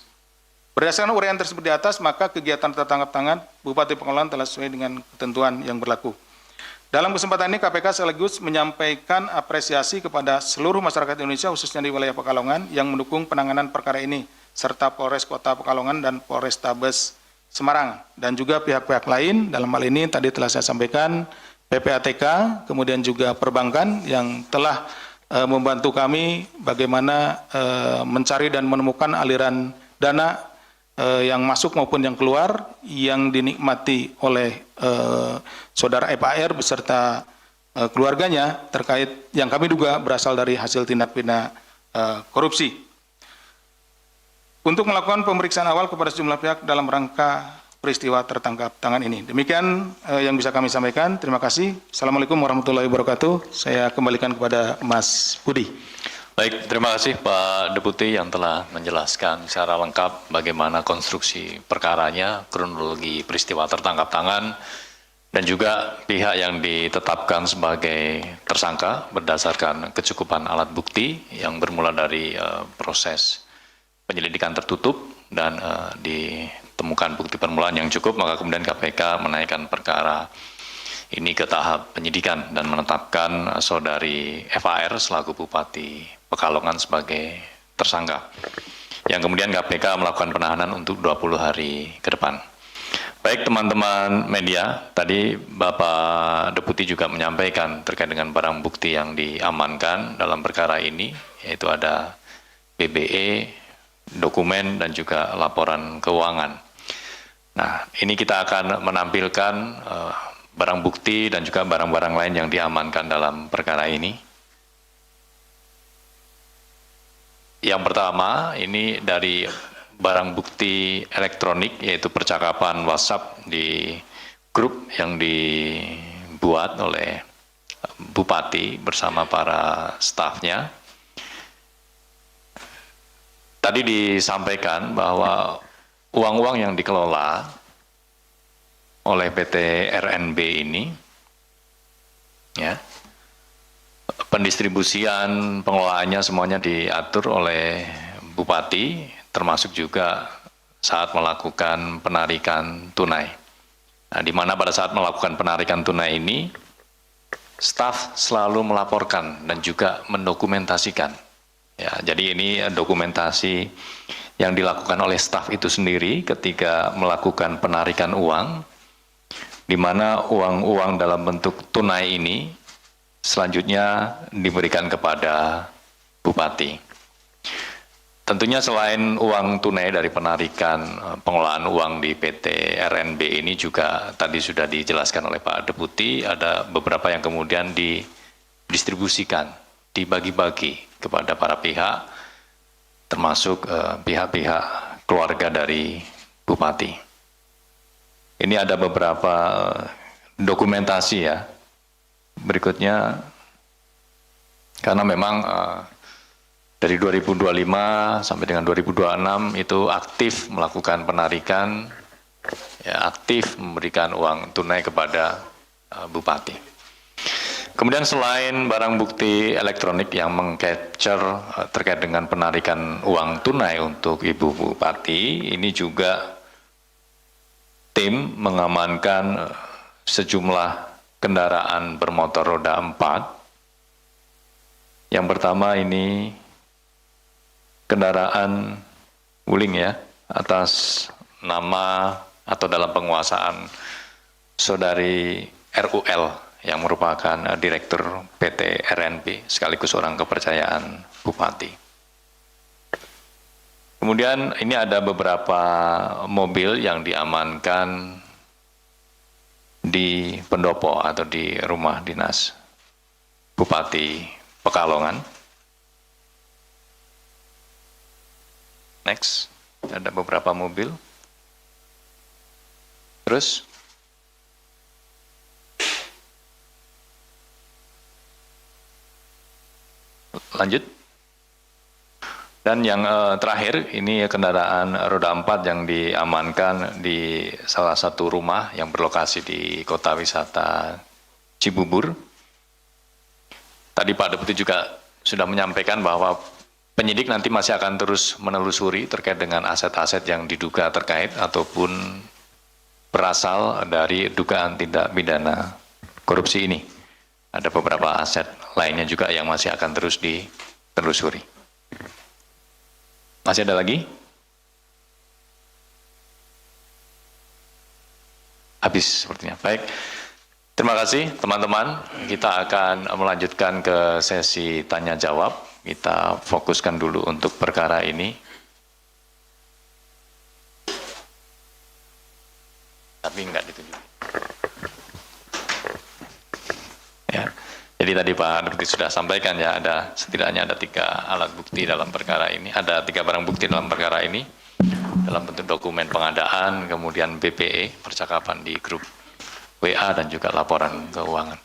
Berdasarkan uraian tersebut di atas, maka kegiatan tertangkap tangan Bupati Pekalongan telah sesuai dengan ketentuan yang berlaku. Dalam kesempatan ini KPK sekaligus menyampaikan apresiasi kepada seluruh masyarakat Indonesia khususnya di wilayah Pekalongan yang mendukung penanganan perkara ini serta Polres Kota Pekalongan dan Polrestabes Semarang dan juga pihak-pihak lain. Dalam hal ini tadi telah saya sampaikan PPATK, kemudian juga perbankan yang telah membantu kami bagaimana mencari dan menemukan aliran dana yang masuk maupun yang keluar yang dinikmati oleh saudara FAR beserta keluarganya terkait yang kami duga berasal dari hasil tindak pidana korupsi. Untuk melakukan pemeriksaan awal kepada sejumlah pihak dalam rangka peristiwa tertangkap tangan ini. Demikian yang bisa kami sampaikan. Terima kasih. Assalamualaikum warahmatullahi wabarakatuh. Saya kembalikan kepada Mas Budi. Baik, terima kasih Pak Deputi yang telah menjelaskan secara lengkap bagaimana konstruksi perkaranya, kronologi peristiwa tertangkap tangan, dan juga pihak yang ditetapkan sebagai tersangka berdasarkan kecukupan alat bukti yang bermula dari proses penyelidikan tertutup dan ditemukan bukti permulaan yang cukup, maka kemudian KPK menaikkan perkara ini ke tahap penyidikan dan menetapkan saudari FAR selaku Bupati Pekalongan sebagai tersangka, yang kemudian KPK melakukan penahanan untuk 20 hari ke depan. Baik teman-teman media, tadi Bapak Deputi juga menyampaikan terkait dengan barang bukti yang diamankan dalam perkara ini, yaitu ada BBE, dokumen, dan juga laporan keuangan. Nah, ini kita akan menampilkan barang bukti dan juga barang-barang lain yang diamankan dalam perkara ini. Yang pertama, ini dari barang bukti elektronik, yaitu percakapan WhatsApp di grup yang dibuat oleh Bupati bersama para stafnya. Tadi disampaikan bahwa uang-uang yang dikelola oleh PT RNB ini, ya, pendistribusian, pengelolaannya semuanya diatur oleh Bupati, termasuk juga saat melakukan penarikan tunai. Nah, di mana pada saat melakukan penarikan tunai ini, staf selalu melaporkan dan juga mendokumentasikan. Ya, jadi ini dokumentasi yang dilakukan oleh staf itu sendiri ketika melakukan penarikan uang, di mana uang-uang dalam bentuk tunai ini selanjutnya diberikan kepada Bupati. Tentunya selain uang tunai dari penarikan pengelolaan uang di PT RNB ini juga tadi sudah dijelaskan oleh Pak Deputi, ada beberapa yang kemudian didistribusikan, dibagi-bagi kepada para pihak, termasuk pihak-pihak keluarga dari Bupati. Ini ada beberapa dokumentasi ya. Berikutnya, karena memang Dari 2025 sampai dengan 2026 itu aktif melakukan penarikan, ya, aktif memberikan uang tunai kepada Bupati. Kemudian selain barang bukti elektronik yang meng-capture terkait dengan penarikan uang tunai untuk Ibu Bupati, ini juga tim mengamankan sejumlah kendaraan bermotor roda 4. Yang pertama ini kendaraan wuling ya, atas nama atau dalam penguasaan Saudari RUL yang merupakan Direktur PT RNB sekaligus orang kepercayaan Bupati. Kemudian ini ada beberapa mobil yang diamankan di pendopo atau di rumah dinas Bupati Pekalongan. Next, ada beberapa mobil. Terus, lanjut. Dan yang terakhir, ini kendaraan roda 4 yang diamankan di salah satu rumah yang berlokasi di Kota Wisata Cibubur. Tadi Pak Deputi juga sudah menyampaikan bahwa penyidik nanti masih akan terus menelusuri terkait dengan aset-aset yang diduga terkait ataupun berasal dari dugaan tindak pidana korupsi ini. Ada beberapa aset lainnya juga yang masih akan terus ditelusuri. Masih ada lagi? Habis sepertinya. Baik. Terima kasih teman-teman. Kita akan melanjutkan ke sesi tanya jawab. Kita fokuskan dulu untuk perkara ini. Tapi enggak ditunjuk. Ya. Jadi tadi Pak Deputi sudah sampaikan ya, setidaknya ada 3 alat bukti dalam perkara ini. Ada 3 barang bukti dalam perkara ini. Dalam bentuk dokumen pengadaan, kemudian BPE, percakapan di grup WA, dan juga laporan keuangan.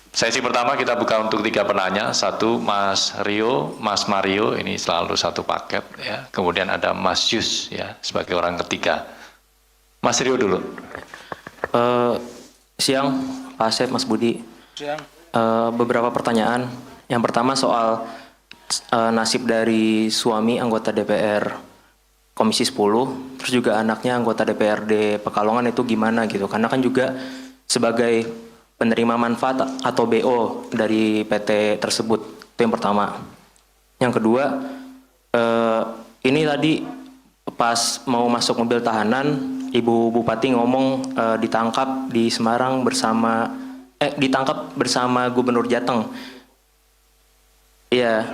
Sesi pertama kita buka untuk 3 penanya. 1 Mas Rio, Mas Mario, ini selalu satu paket ya. Kemudian ada Mas Yus ya sebagai orang ketiga. Mas Rio dulu. Siang Pak Asep, Mas Budi. Siang. Beberapa pertanyaan. Yang pertama soal nasib dari suami anggota DPR Komisi 10, terus juga anaknya anggota DPRD Pekalongan itu gimana gitu. Karena kan juga sebagai penerima manfaat atau BO dari PT tersebut. Itu yang pertama. Yang kedua, ini tadi pas mau masuk mobil tahanan, Ibu Bupati ngomong ditangkap di Semarang ditangkap bersama Gubernur Jateng. Iya.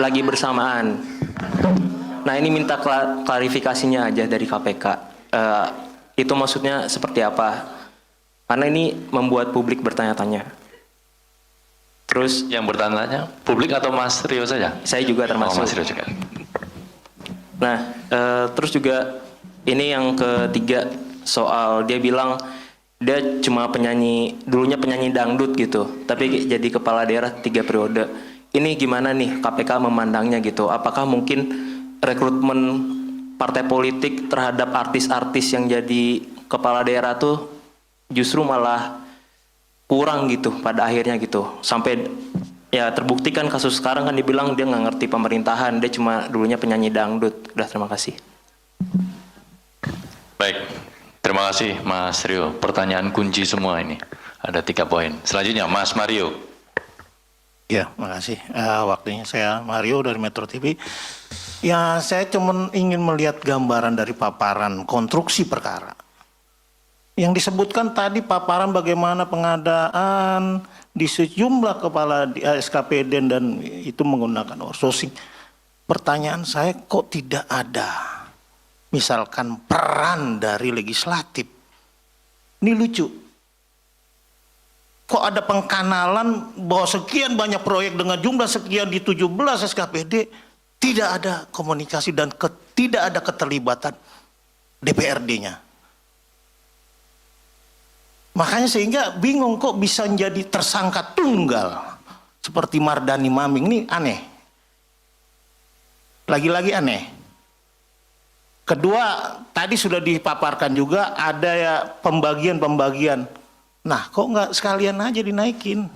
Lagi bersamaan. Nah, ini minta klarifikasinya aja dari KPK. Itu maksudnya seperti apa? Karena ini membuat publik bertanya-tanya. Terus yang bertanya publik atau Mas Rio saja? Saya juga termasuk. Mas Rio juga. Nah, terus juga ini yang ketiga soal dia bilang dia cuma dulunya penyanyi dangdut gitu, tapi jadi kepala daerah 3 periode. Ini gimana nih KPK memandangnya gitu? Apakah mungkin rekrutmen partai politik terhadap artis-artis yang jadi kepala daerah tuh justru malah kurang gitu pada akhirnya gitu, sampai ya terbuktikan kasus sekarang kan dibilang dia nggak ngerti pemerintahan, dia cuma dulunya penyanyi dangdut. Udah, terima kasih. Baik, terima kasih Mas Rio. Pertanyaan kunci semua ini, ada 3 poin. Selanjutnya Mas Mario. Ya, makasih. Waktunya saya Mario dari Metro TV. Ya, saya cuma ingin melihat gambaran dari paparan konstruksi perkara. Yang disebutkan tadi paparan bagaimana pengadaan di sejumlah kepala SKPD dan itu menggunakan outsourcing. Pertanyaan saya, kok tidak ada misalkan peran dari legislatif? Ini lucu. Kok ada pengkanalan bahwa sekian banyak proyek dengan jumlah sekian di 17 SKPD, tidak ada komunikasi dan tidak ada keterlibatan DPRD-nya. Makanya sehingga bingung kok bisa menjadi tersangka tunggal seperti Mardani Maming ini aneh. Lagi-lagi aneh. Kedua, tadi sudah dipaparkan juga ada ya pembagian-pembagian. Nah, kok nggak sekalian aja dinaikin?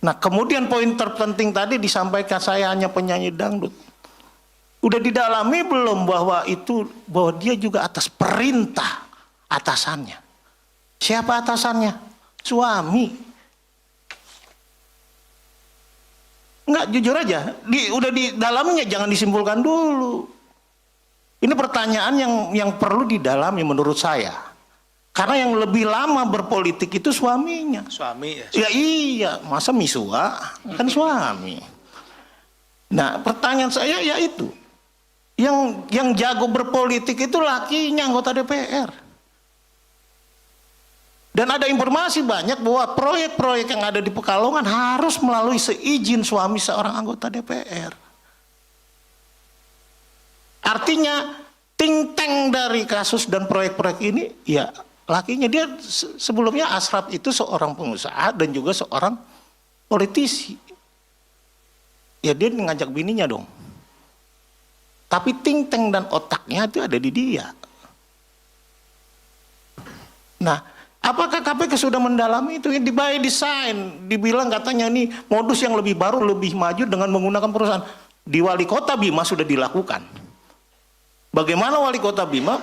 Nah, kemudian poin terpenting tadi disampaikan saya hanya penyanyi dangdut. Udah didalami belum bahwa dia juga atas perintah atasannya. Siapa atasannya? Suami. Enggak, jujur aja, udah didalaminya, jangan disimpulkan dulu. Ini pertanyaan yang perlu didalami menurut saya. Karena yang lebih lama berpolitik itu suaminya. Suami ya. Ya iya, masa misua kan suami. Nah, pertanyaan saya ya itu. Yang jago berpolitik itu lakinya anggota DPR. Dan ada informasi banyak bahwa proyek-proyek yang ada di Pekalongan harus melalui seizin suami seorang anggota DPR. Artinya think tank dari kasus dan proyek-proyek ini ya lakinya. Dia sebelumnya Ashraf itu seorang pengusaha dan juga seorang politisi. Ya dia ngajak bininya dong. Tapi think tank dan otaknya itu ada di dia. Nah, apakah KPK sudah mendalami itu? By design, dibilang katanya ini modus yang lebih baru, lebih maju dengan menggunakan perusahaan. Di Wali Kota Bima sudah dilakukan. Bagaimana Wali Kota Bima,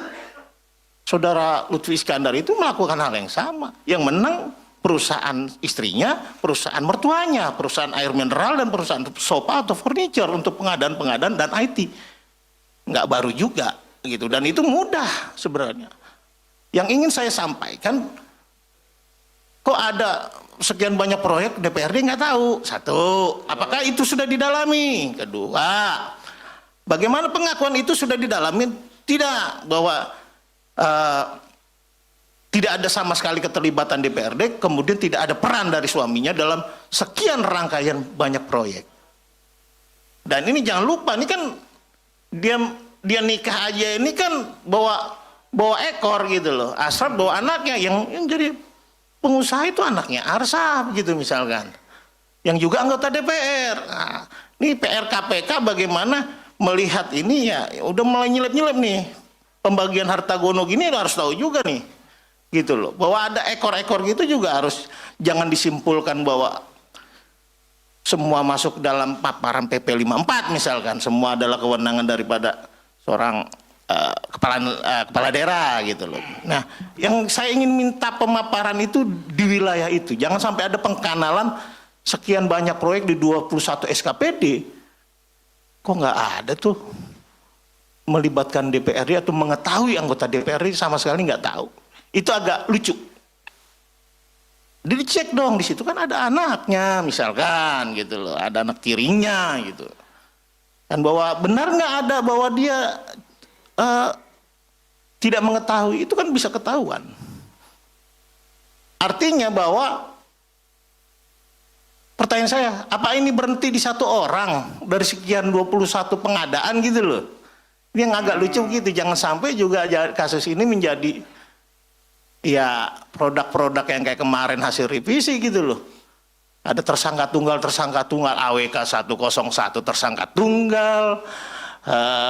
Saudara Lutfi Iskandar itu melakukan hal yang sama. Yang menang perusahaan istrinya, perusahaan mertuanya, perusahaan air mineral, dan perusahaan sofa atau furniture untuk pengadaan-pengadaan dan IT. Nggak baru juga, gitu. Dan itu mudah sebenarnya. Yang ingin saya sampaikan, kok ada sekian banyak proyek DPRD nggak tahu. Satu, apakah itu sudah didalami? Kedua, bagaimana pengakuan itu sudah didalami? Tidak, bahwa tidak ada sama sekali keterlibatan DPRD, kemudian tidak ada peran dari suaminya dalam sekian rangkaian banyak proyek. Dan ini jangan lupa, ini kan dia nikah aja ini kan bawa ekor gitu loh. Ashraf bawa anaknya yang jadi pengusaha itu anaknya Arsaf gitu misalkan, yang juga anggota DPR. Nah, ini PR KPK bagaimana melihat ini ya udah mulai nyelip-nyelip nih pembagian harta gono gini, harus tahu juga nih gitu loh, bahwa ada ekor-ekor gitu juga harus, jangan disimpulkan bahwa semua masuk dalam paparan PP 54 misalkan, semua adalah kewenangan daripada seorang kepala daerah gitu loh. Nah, yang saya ingin minta pemaparan itu di wilayah itu. Jangan sampai ada pengkanalan sekian banyak proyek di 21 SKPD. Kok nggak ada tuh melibatkan DPRD atau mengetahui anggota DPRD, sama sekali nggak tahu. Itu agak lucu. Dicek dong, di situ kan ada anaknya misalkan gitu loh, ada anak tirinya gitu. Dan bahwa benar nggak ada bahwa dia tidak mengetahui, itu kan bisa ketahuan. Artinya bahwa pertanyaan saya, apa ini berhenti di satu orang dari sekian 21 pengadaan gitu loh? Ini yang agak lucu gitu, jangan sampai juga kasus ini menjadi ya produk-produk yang kayak kemarin hasil revisi gitu loh. Ada tersangka tunggal, AWK 101 tersangka tunggal,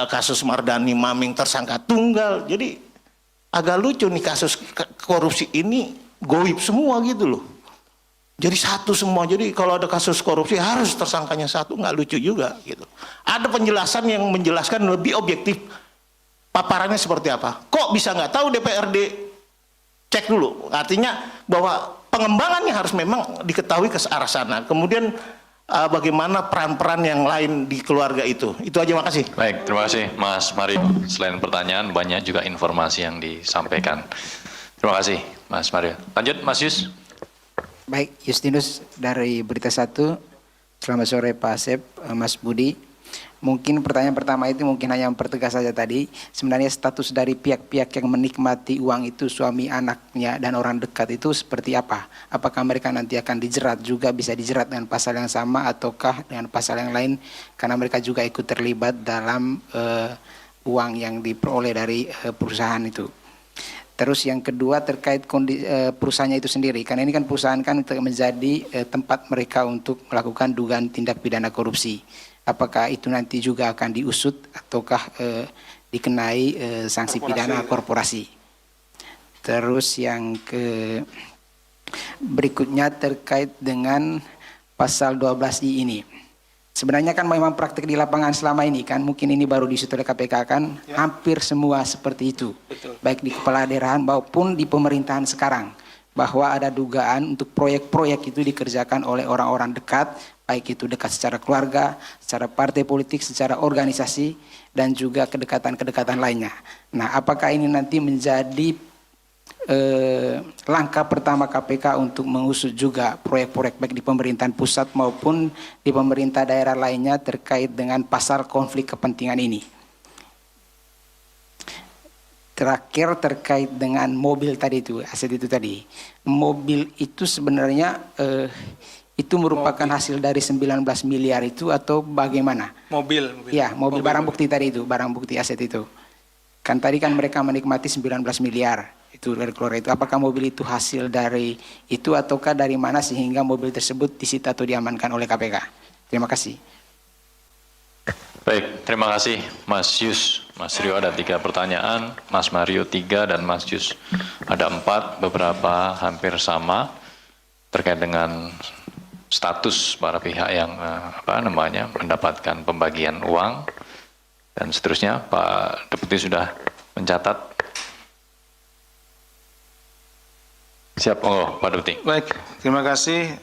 kasus Mardani Maming tersangka tunggal. Jadi agak lucu nih kasus korupsi ini goib semua gitu loh. Jadi satu semua. Jadi kalau ada kasus korupsi harus tersangkanya satu, nggak lucu juga gitu. Ada penjelasan yang menjelaskan lebih objektif paparannya seperti apa. Kok bisa nggak tahu DPRD? Cek dulu. Artinya bahwa pengembangannya harus memang diketahui ke arah sana. Kemudian bagaimana peran-peran yang lain di keluarga itu. Itu aja, makasih. Baik, terima kasih Mas Mario. Selain pertanyaan, banyak juga informasi yang disampaikan. Terima kasih Mas Mario. Lanjut Mas Yus. Baik, Justinus dari Berita 1. Selamat sore Pak Asep, Mas Budi. Mungkin pertanyaan pertama itu mungkin hanya mempertegas saja tadi. Sebenarnya status dari pihak-pihak yang menikmati uang itu, suami, anaknya, dan orang dekat itu seperti apa? Apakah mereka nanti akan dijerat juga, bisa dijerat dengan pasal yang sama ataukah dengan pasal yang lain? Karena mereka juga ikut terlibat dalam uang yang diperoleh dari perusahaan itu. Terus yang kedua terkait perusahaannya itu sendiri, karena ini kan perusahaan kan menjadi tempat mereka untuk melakukan dugaan tindak pidana korupsi. Apakah itu nanti juga akan diusut ataukah dikenai sanksi pidana korporasi? Terus yang berikutnya terkait dengan pasal 12I ini. Sebenarnya kan memang praktik di lapangan selama ini kan, mungkin ini baru diusut oleh KPK kan, hampir semua seperti itu. Betul. Baik di kepala daerahan maupun di pemerintahan sekarang. Bahwa ada dugaan untuk proyek-proyek itu dikerjakan oleh orang-orang dekat, baik itu dekat secara keluarga, secara partai politik, secara organisasi, dan juga kedekatan-kedekatan lainnya. Nah, apakah ini nanti menjadi langkah pertama KPK untuk mengusut juga proyek-proyek baik di pemerintahan pusat maupun di pemerintah daerah lainnya terkait dengan pasal konflik kepentingan ini? Terakhir terkait dengan mobil tadi itu, aset itu tadi. Mobil itu sebenarnya itu merupakan hasil dari 19 miliar itu atau bagaimana? Mobil. Ya, mobil barang bukti tadi itu, barang bukti aset itu. Kan tadi kan mereka menikmati 19 miliar itu dari keluar itu. Apakah mobil itu hasil dari itu ataukah dari mana sehingga mobil tersebut disita atau diamankan oleh KPK? Terima kasih. Baik, terima kasih Mas Yus. Mas Rio ada 3 pertanyaan, Mas Mario 3, dan Mas Yus ada 4, beberapa hampir sama terkait dengan status para pihak yang mendapatkan pembagian uang dan seterusnya. Pak Deputi sudah mencatat. Siap, Pak Deputi. Baik, terima kasih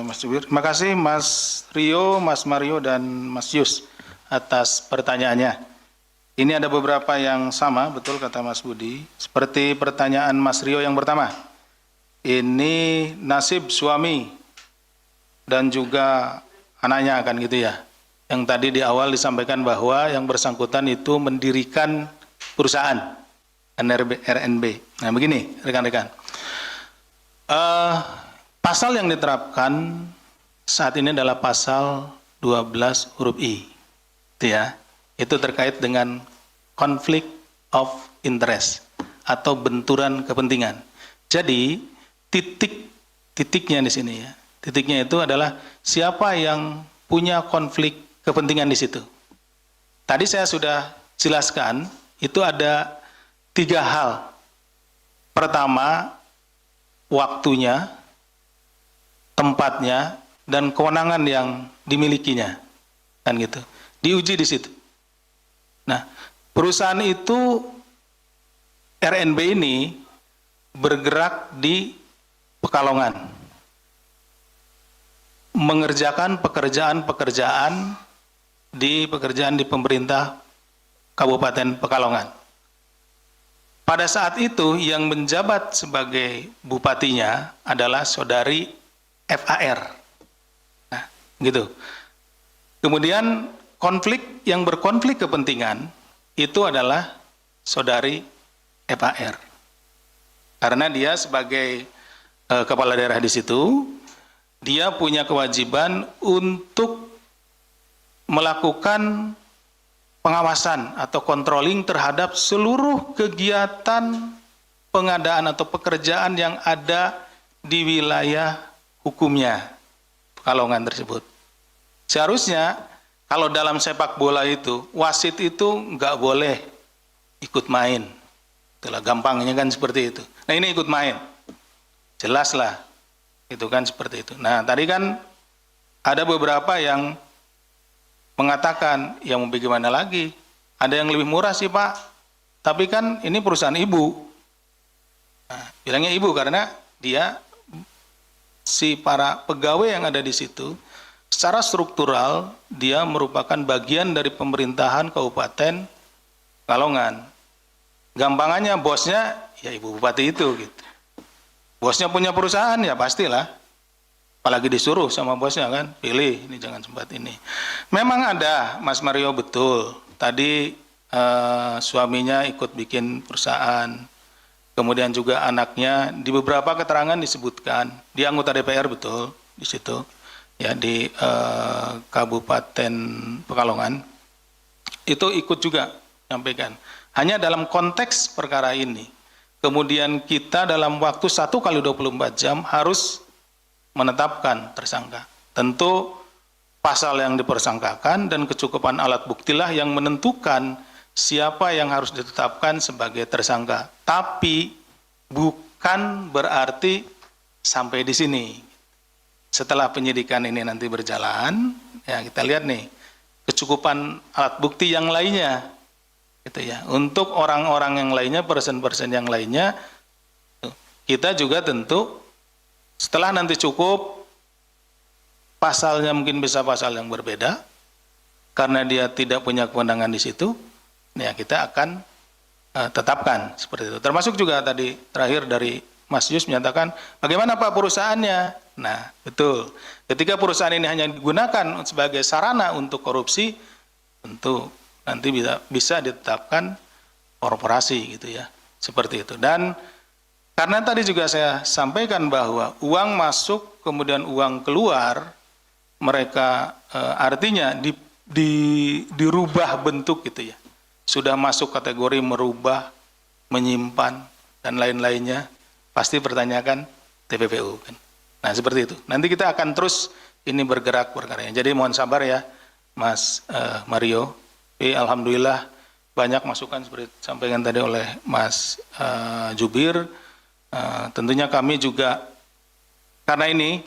Mas Jubir. Terima kasih Mas Rio, Mas Mario, dan Mas Yus atas pertanyaannya. Ini ada beberapa yang sama, betul kata Mas Budi. Seperti pertanyaan Mas Rio yang pertama. Ini nasib suami dan juga anaknya kan gitu ya. Yang tadi di awal disampaikan bahwa yang bersangkutan itu mendirikan perusahaan RNB. Nah begini rekan-rekan. Pasal yang diterapkan saat ini adalah pasal 12 huruf I. Itu terkait dengan conflict of interest atau benturan kepentingan. Jadi titiknya di sini ya. Titiknya itu adalah siapa yang punya konflik kepentingan di situ. Tadi saya sudah jelaskan itu ada 3 hal. Pertama, waktunya, tempatnya, dan kewenangan yang dimilikinya. Kan gitu. Diuji di situ. Nah, perusahaan itu RNB ini bergerak di Pekalongan. Mengerjakan pekerjaan di pemerintah Kabupaten Pekalongan. Pada saat itu yang menjabat sebagai bupatinya adalah saudari FAR. Nah, gitu. Kemudian yang berkonflik kepentingan itu adalah saudari FAR. Karena dia sebagai kepala daerah di situ, dia punya kewajiban untuk melakukan pengawasan atau controlling terhadap seluruh kegiatan pengadaan atau pekerjaan yang ada di wilayah hukumnya Pekalongan tersebut. Seharusnya kalau dalam sepak bola itu, wasit itu nggak boleh ikut main. Itulah gampangnya kan seperti itu. Nah ini ikut main. Jelas lah. Itu kan seperti itu. Nah tadi kan ada beberapa yang mengatakan, ya mau bagaimana lagi? Ada yang lebih murah sih Pak. Tapi kan ini perusahaan ibu. Nah, bilangnya ibu karena si para pegawai yang ada di situ, secara struktural dia merupakan bagian dari pemerintahan Kabupaten Pekalongan. Gampangannya bosnya ya ibu bupati itu gitu. Bosnya punya perusahaan ya pastilah. Apalagi disuruh sama bosnya kan, pilih ini jangan sempat ini. Memang ada Mas Mario betul. Tadi suaminya ikut bikin perusahaan. Kemudian juga anaknya di beberapa keterangan disebutkan dia anggota DPR betul di situ. Ya di Kabupaten Pekalongan itu ikut juga menyampaikan. Hanya dalam konteks perkara ini, kemudian kita dalam waktu 1 kali 24 jam harus menetapkan tersangka. Tentu pasal yang dipersangkakan dan kecukupan alat buktilah yang menentukan siapa yang harus ditetapkan sebagai tersangka. Tapi bukan berarti sampai di sini. Setelah penyidikan ini nanti berjalan, ya kita lihat nih kecukupan alat bukti yang lainnya. Gitu ya. Untuk orang-orang yang lainnya, person-person yang lainnya, kita juga tentu setelah nanti cukup, pasalnya mungkin bisa pasal yang berbeda, karena dia tidak punya kewenangan di situ, ya kita akan tetapkan seperti itu. Termasuk juga tadi terakhir dari Mas Yus menyatakan, bagaimana Pak perusahaannya? Nah, betul. Ketika perusahaan ini hanya digunakan sebagai sarana untuk korupsi, tentu nanti bisa ditetapkan korporasi gitu ya, seperti itu. Dan karena tadi juga saya sampaikan bahwa uang masuk kemudian uang keluar, mereka artinya dirubah bentuk gitu ya, sudah masuk kategori merubah, menyimpan dan lain-lainnya, pasti pertanyakan TPPU kan. Nah seperti itu. Nanti kita akan terus ini bergerak perkaranya. Jadi mohon sabar ya, Mas Mario. Alhamdulillah banyak masukan seperti disampaikan tadi oleh Mas Jubir. Tentunya kami juga karena ini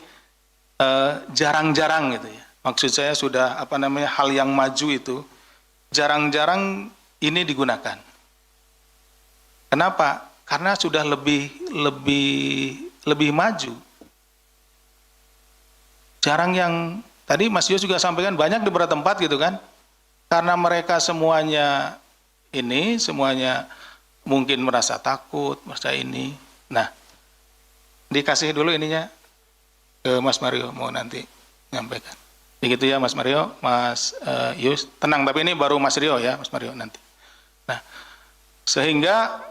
jarang-jarang gitu ya. Maksud saya sudah hal yang maju itu jarang-jarang ini digunakan. Kenapa? Karena sudah lebih maju. Jarang yang tadi Mas Yus juga sampaikan banyak di beberapa tempat gitu kan. Karena mereka semuanya mungkin merasa takut, merasa ini. Nah, dikasih dulu ininya ke Mas Mario, mau nanti nyampaikan. Begitu ya Mas Mario, Mas Yus, tenang, tapi ini baru Mas Rio ya, Mas Mario nanti. Nah, sehingga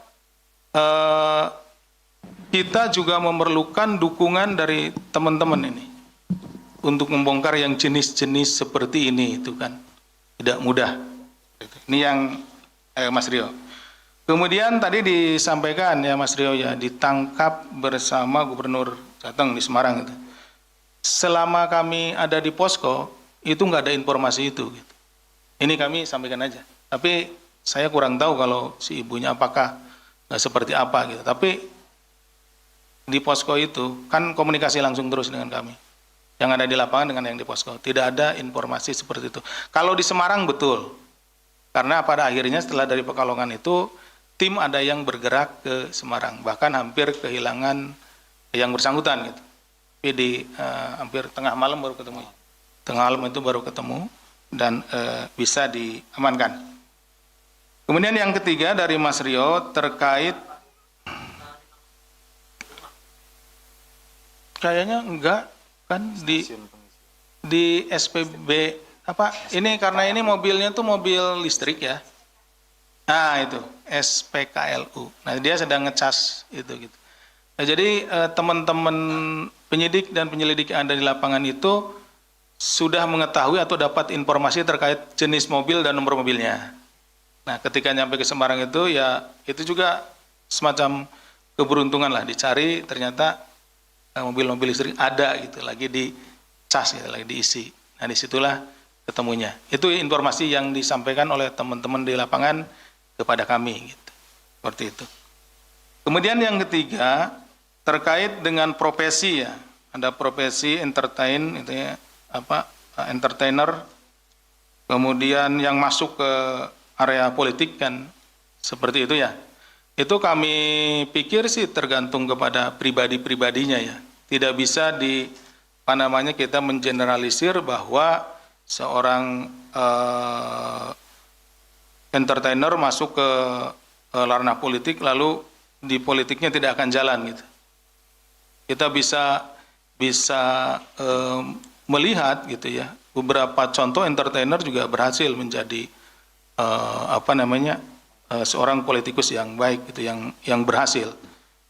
kita juga memerlukan dukungan dari teman-teman ini untuk membongkar yang jenis-jenis seperti ini itu kan. Tidak mudah. Ini yang Mas Rio. Kemudian tadi disampaikan ya Mas Rio ya, ditangkap bersama Gubernur Jateng di Semarang itu. Selama kami ada di posko itu nggak ada informasi itu. Gitu. Ini kami sampaikan aja. Tapi saya kurang tahu kalau si ibunya apakah seperti apa gitu. Tapi di posko itu kan komunikasi langsung terus dengan kami. Yang ada di lapangan dengan yang di posko. Tidak ada informasi seperti itu. Kalau di Semarang betul. Karena pada akhirnya setelah dari Pekalongan itu, tim ada yang bergerak ke Semarang. Bahkan hampir kehilangan yang bersangkutan gitu. Tapi di hampir tengah malam baru ketemu. Tengah malam itu baru ketemu dan bisa diamankan. Kemudian yang ketiga dari Mas Rio terkait kayaknya enggak kan di SPB ini karena ini mobilnya tuh mobil listrik ya. Nah itu SPKLU. Nah dia sedang ngecas itu gitu. Nah, jadi teman-teman penyidik dan penyelidik yang ada di lapangan itu sudah mengetahui atau dapat informasi terkait jenis mobil dan nomor mobilnya. Nah ketika nyampe ke Semarang itu ya itu juga semacam keberuntungan lah, dicari ternyata mobil-mobil listrik ada gitu, lagi dicas gitu, lagi diisi. Nah disitulah ketemunya. Itu informasi yang disampaikan oleh teman-teman di lapangan kepada kami gitu. Seperti itu. Kemudian yang ketiga terkait dengan profesi ya. Ada profesi entertain itu ya, entertainer. Kemudian yang masuk ke area politik kan seperti itu ya. Itu kami pikir sih tergantung kepada pribadi-pribadinya ya. Tidak bisa kita mengeneralisir bahwa seorang entertainer masuk ke ranah politik lalu di politiknya tidak akan jalan gitu. Kita bisa melihat gitu ya. Beberapa contoh entertainer juga berhasil menjadi seorang politikus yang baik gitu, yang berhasil.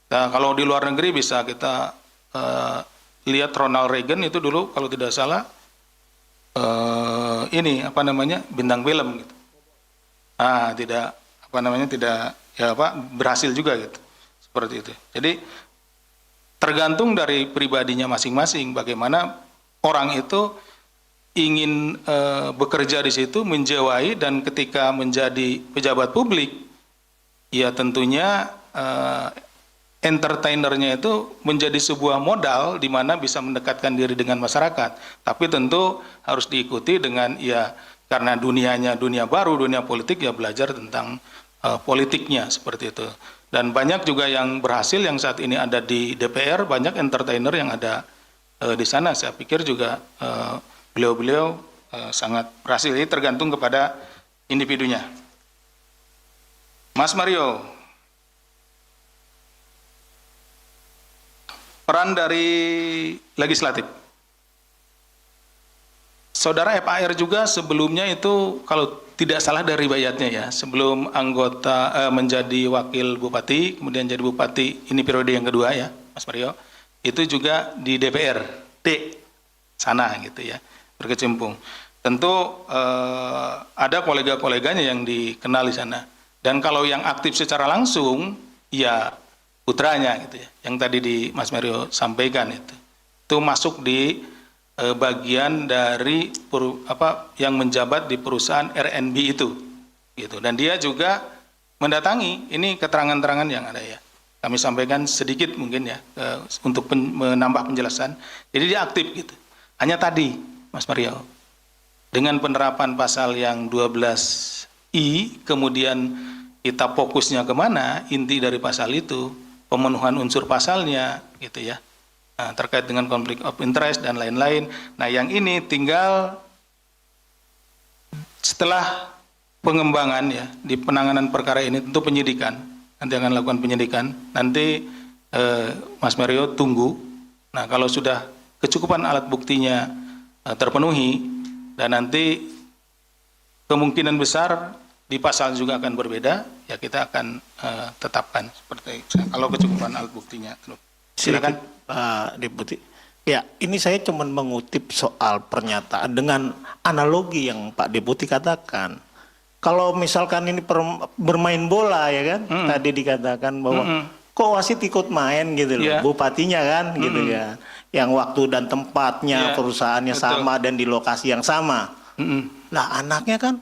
Nah, kalau di luar negeri bisa kita lihat Ronald Reagan itu dulu kalau tidak salah bintang film gitu. Tidak berhasil juga gitu. seperti itu. Jadi tergantung dari pribadinya masing-masing bagaimana orang itu ingin bekerja di situ, menjiwai, dan ketika menjadi pejabat publik, ya tentunya entertainernya itu menjadi sebuah modal di mana bisa mendekatkan diri dengan masyarakat. Tapi tentu harus diikuti dengan ya karena dunianya dunia baru, dunia politik, ya belajar tentang politiknya seperti itu. Dan banyak juga yang berhasil yang saat ini ada di DPR, banyak entertainer yang ada di sana. Saya pikir juga beliau-beliau sangat berhasil. Ini tergantung kepada individunya. Mas Mario, peran dari legislatif. Saudara FAR juga sebelumnya itu kalau tidak salah dari riwayatnya ya, sebelum anggota menjadi wakil bupati, kemudian jadi bupati, ini periode yang kedua ya, Mas Mario, itu juga di DPRD sana gitu ya, berkecimpung. Tentu ada kolega-koleganya yang dikenal di sana. Dan kalau yang aktif secara langsung, ya putranya gitu ya, yang tadi di Mas Mario sampaikan itu masuk di bagian dari yang menjabat di perusahaan RNB itu, gitu. Dan dia juga mendatangi, ini keterangan-keterangan yang ada ya. Kami sampaikan sedikit mungkin ya untuk menambah penjelasan. Jadi dia aktif gitu. Hanya tadi, Mas Mario, dengan penerapan pasal yang 12I, kemudian kita fokusnya kemana, inti dari pasal itu, pemenuhan unsur pasalnya, gitu ya. Nah, terkait dengan konflik of interest dan lain-lain. Nah, yang ini tinggal setelah pengembangan ya, di penanganan perkara ini tentu penyidikan. Nanti akan lakukan penyidikan. Nanti Mas Mario tunggu. Nah, kalau sudah kecukupan alat buktinya terpenuhi, dan nanti kemungkinan besar di pasal juga akan berbeda, ya kita akan tetapkan seperti itu. Kalau kecukupan alat buktinya. Silakan Pak Deputi. Ya, ini saya cuma mengutip soal pernyataan dengan analogi yang Pak Deputi katakan. Kalau misalkan ini bermain bola ya kan, tadi dikatakan bahwa kok wasit ikut main gitu loh, bupatinya kan gitu ya, yang waktu dan tempatnya perusahaannya sama dan di lokasi yang sama. Lah anaknya kan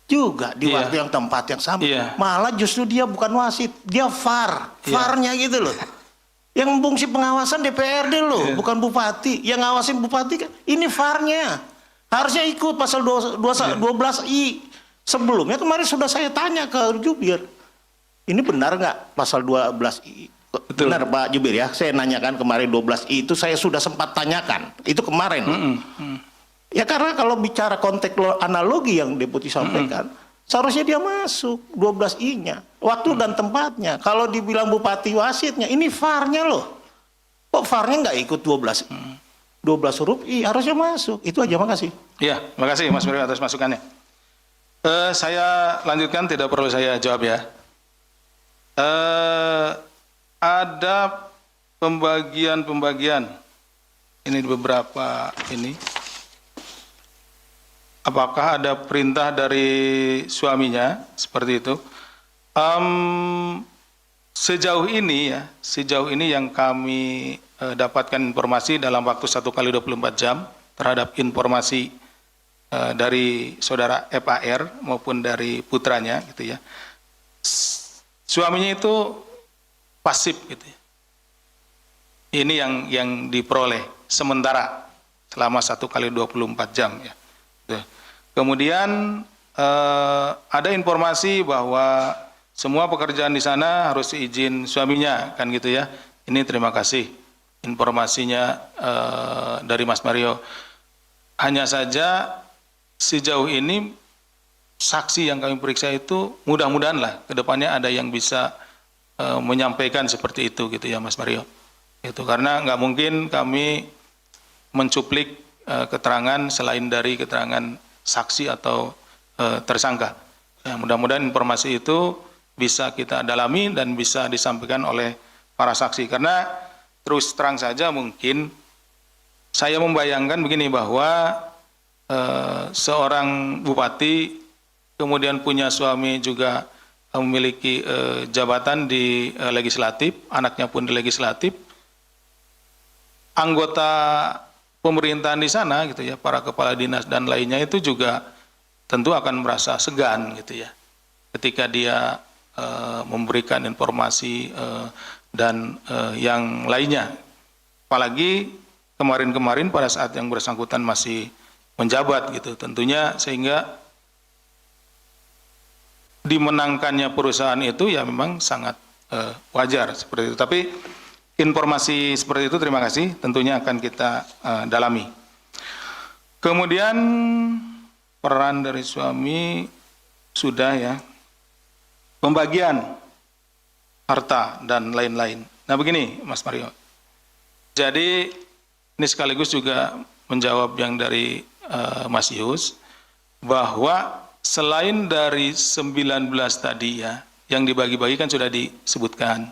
juga di waktu yang tempat yang sama, malah justru dia bukan wasit, dia VAR-nya gitu loh. Yang fungsi pengawasan DPRD loh, bukan bupati. Yang ngawasin bupati kan ini VAR-nya. Harusnya ikut pasal 12I. Sebelumnya kemarin sudah saya tanya ke Jubir. Ini benar nggak pasal 12I? Betul. Benar Pak Jubir ya, saya nanyakan kemarin 12I itu saya sudah sempat tanyakan. Itu kemarin. Ya karena kalau bicara konteks analogi yang Deputi sampaikan, seharusnya dia masuk 12I-nya, waktu dan tempatnya. Kalau dibilang bupati wasitnya, ini VAR-nya loh. Kok VAR-nya nggak ikut 12 huruf I, harusnya masuk. Itu aja, makasih. Iya, makasih Mas Mario atas masukannya. Saya lanjutkan, tidak perlu saya jawab ya. Ada pembagian, ini beberapa ini. Apakah ada perintah dari suaminya seperti itu? Sejauh ini yang kami dapatkan informasi dalam waktu 1 kali 24 jam terhadap informasi dari saudara FAR maupun dari putranya gitu ya. Suaminya itu pasif gitu ya. Ini yang diperoleh sementara selama 1 kali 24 jam ya. Kemudian ada informasi bahwa semua pekerjaan di sana harus izin suaminya kan gitu ya. Ini terima kasih informasinya dari Mas Mario. Hanya saja sejauh ini saksi yang kami periksa itu mudah-mudahan lah kedepannya ada yang bisa menyampaikan seperti itu gitu ya Mas Mario. Itu karena nggak mungkin kami mencuplik keterangan selain dari keterangan saksi atau tersangka. Ya, mudah-mudahan informasi itu bisa kita dalami dan bisa disampaikan oleh para saksi. Karena terus terang saja mungkin saya membayangkan begini bahwa seorang bupati kemudian punya suami juga memiliki jabatan di legislatif, anaknya pun di legislatif, anggota pemerintahan di sana gitu ya, para kepala dinas dan lainnya itu juga tentu akan merasa segan gitu ya, ketika dia memberikan informasi dan yang lainnya. Apalagi kemarin-kemarin pada saat yang bersangkutan masih menjabat gitu, tentunya sehingga dimenangkannya perusahaan itu ya memang sangat wajar seperti itu. Tapi informasi seperti itu terima kasih, tentunya akan kita dalami. Kemudian peran dari suami sudah ya, pembagian harta dan lain-lain. Nah begini Mas Mario, jadi ini sekaligus juga menjawab yang dari Mas Yus, bahwa selain dari 19 tadi ya, yang dibagi-bagi kan sudah disebutkan,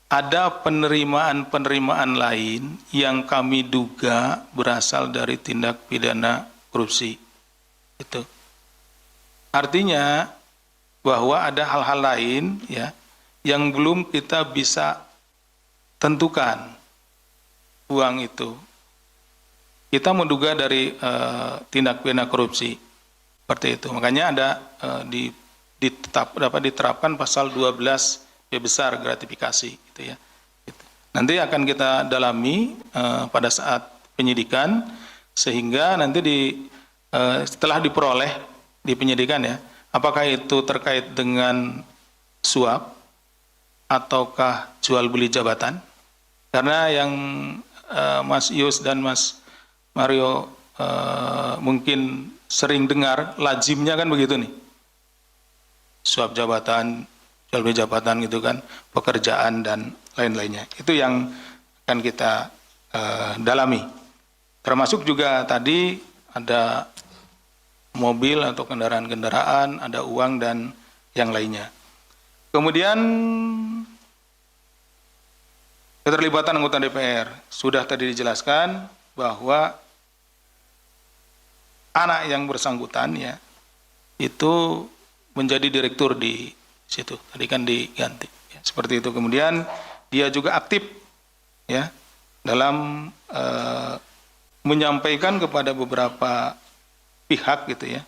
ada penerimaan-penerimaan lain yang kami duga berasal dari tindak pidana korupsi. Itu. Artinya bahwa ada hal-hal lain ya yang belum kita bisa tentukan uang itu. Kita menduga dari tindak pidana korupsi. Seperti itu. Makanya ada dapat diterapkan pasal 12 B besar gratifikasi gitu ya. Gitu. Nanti akan kita dalami pada saat penyidikan, sehingga nanti setelah diperoleh di penyidikan ya, apakah itu terkait dengan suap ataukah jual beli jabatan. Karena yang Mas Yus dan Mas Mario mungkin sering dengar, lazimnya kan begitu nih, suap jabatan, jual beli jabatan gitu kan, pekerjaan dan lain-lainnya. Itu yang akan kita dalami. Termasuk juga tadi ada mobil atau kendaraan-kendaraan, ada uang dan yang lainnya. Kemudian keterlibatan anggota DPR, sudah tadi dijelaskan bahwa anak yang bersangkutan ya itu menjadi direktur di situ, tadi kan diganti ya, seperti itu. Kemudian dia juga aktif ya dalam menyampaikan kepada beberapa pihak gitu ya,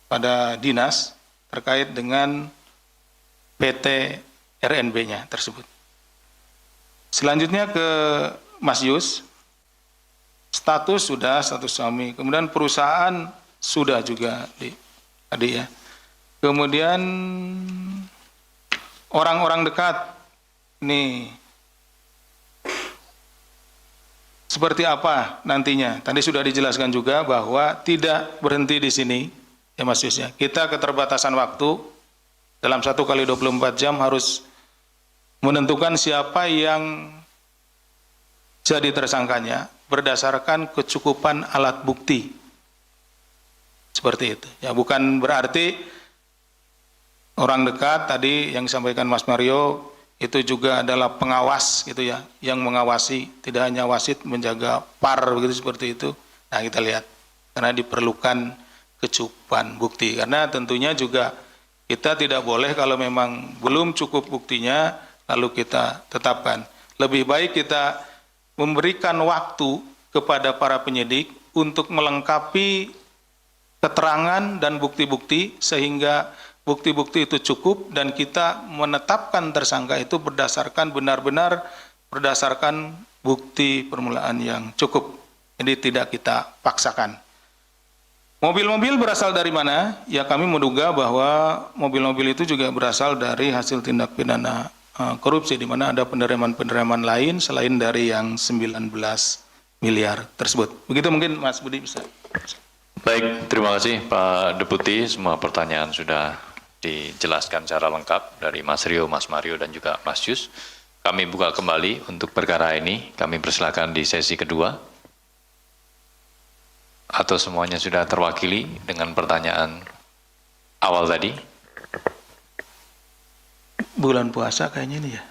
pada dinas terkait dengan PT RNB-nya tersebut. Selanjutnya ke Mas Yus. Status sudah status suami, kemudian perusahaan sudah juga tadi ya. Kemudian orang-orang dekat ini seperti apa nantinya? Tadi sudah dijelaskan juga bahwa tidak berhenti di sini ya Mas Yus ya. Kita keterbatasan waktu, dalam 1 kali 24 jam harus menentukan siapa yang jadi tersangkanya berdasarkan kecukupan alat bukti. Seperti itu. Ya, bukan berarti orang dekat tadi yang disampaikan Mas Mario itu juga adalah pengawas gitu ya, yang mengawasi, tidak hanya wasit, menjaga PAR begitu, seperti itu. Nah, kita lihat karena diperlukan kecukupan bukti, karena tentunya juga kita tidak boleh kalau memang belum cukup buktinya lalu kita tetapkan. Lebih baik kita memberikan waktu kepada para penyidik untuk melengkapi keterangan dan bukti-bukti sehingga bukti-bukti itu cukup dan kita menetapkan tersangka itu berdasarkan benar-benar berdasarkan bukti permulaan yang cukup. Jadi tidak kita paksakan. Mobil-mobil berasal dari mana? Ya kami menduga bahwa mobil-mobil itu juga berasal dari hasil tindak pidana korupsi, di mana ada penerimaan-penerimaan lain selain dari yang 19 miliar tersebut. Begitu mungkin Mas Budi bisa. Baik, terima kasih Pak Deputi. Semua pertanyaan sudah dijelaskan secara lengkap dari Mas Rio, Mas Mario, dan juga Mas Yus. Kami buka kembali untuk perkara ini. Kami persilakan di sesi kedua. Atau semuanya sudah terwakili dengan pertanyaan awal tadi? Bulan puasa kayaknya ini ya.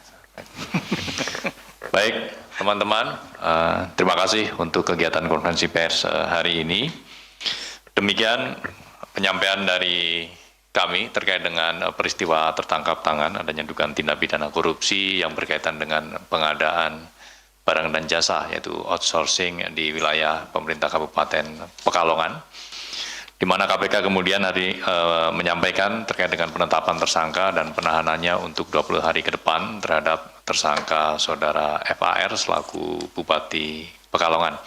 Baik, teman-teman, terima kasih untuk kegiatan konferensi pers hari ini. Demikian penyampaian dari kami terkait dengan peristiwa tertangkap tangan adanya dugaan tindak pidana korupsi yang berkaitan dengan pengadaan barang dan jasa, yaitu outsourcing di wilayah pemerintah Kabupaten Pekalongan, di mana KPK kemudian menyampaikan terkait dengan penetapan tersangka dan penahanannya untuk 20 hari ke depan terhadap tersangka saudara FAR selaku Bupati Pekalongan.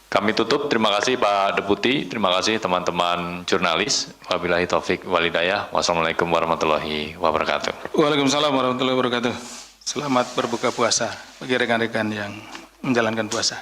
Kami tutup, terima kasih Pak Deputi, terima kasih teman-teman jurnalis. Wabillahi taufik walhidayah. Wassalamualaikum warahmatullahi wabarakatuh. Waalaikumsalam warahmatullahi wabarakatuh. Selamat berbuka puasa bagi rekan-rekan yang menjalankan puasa.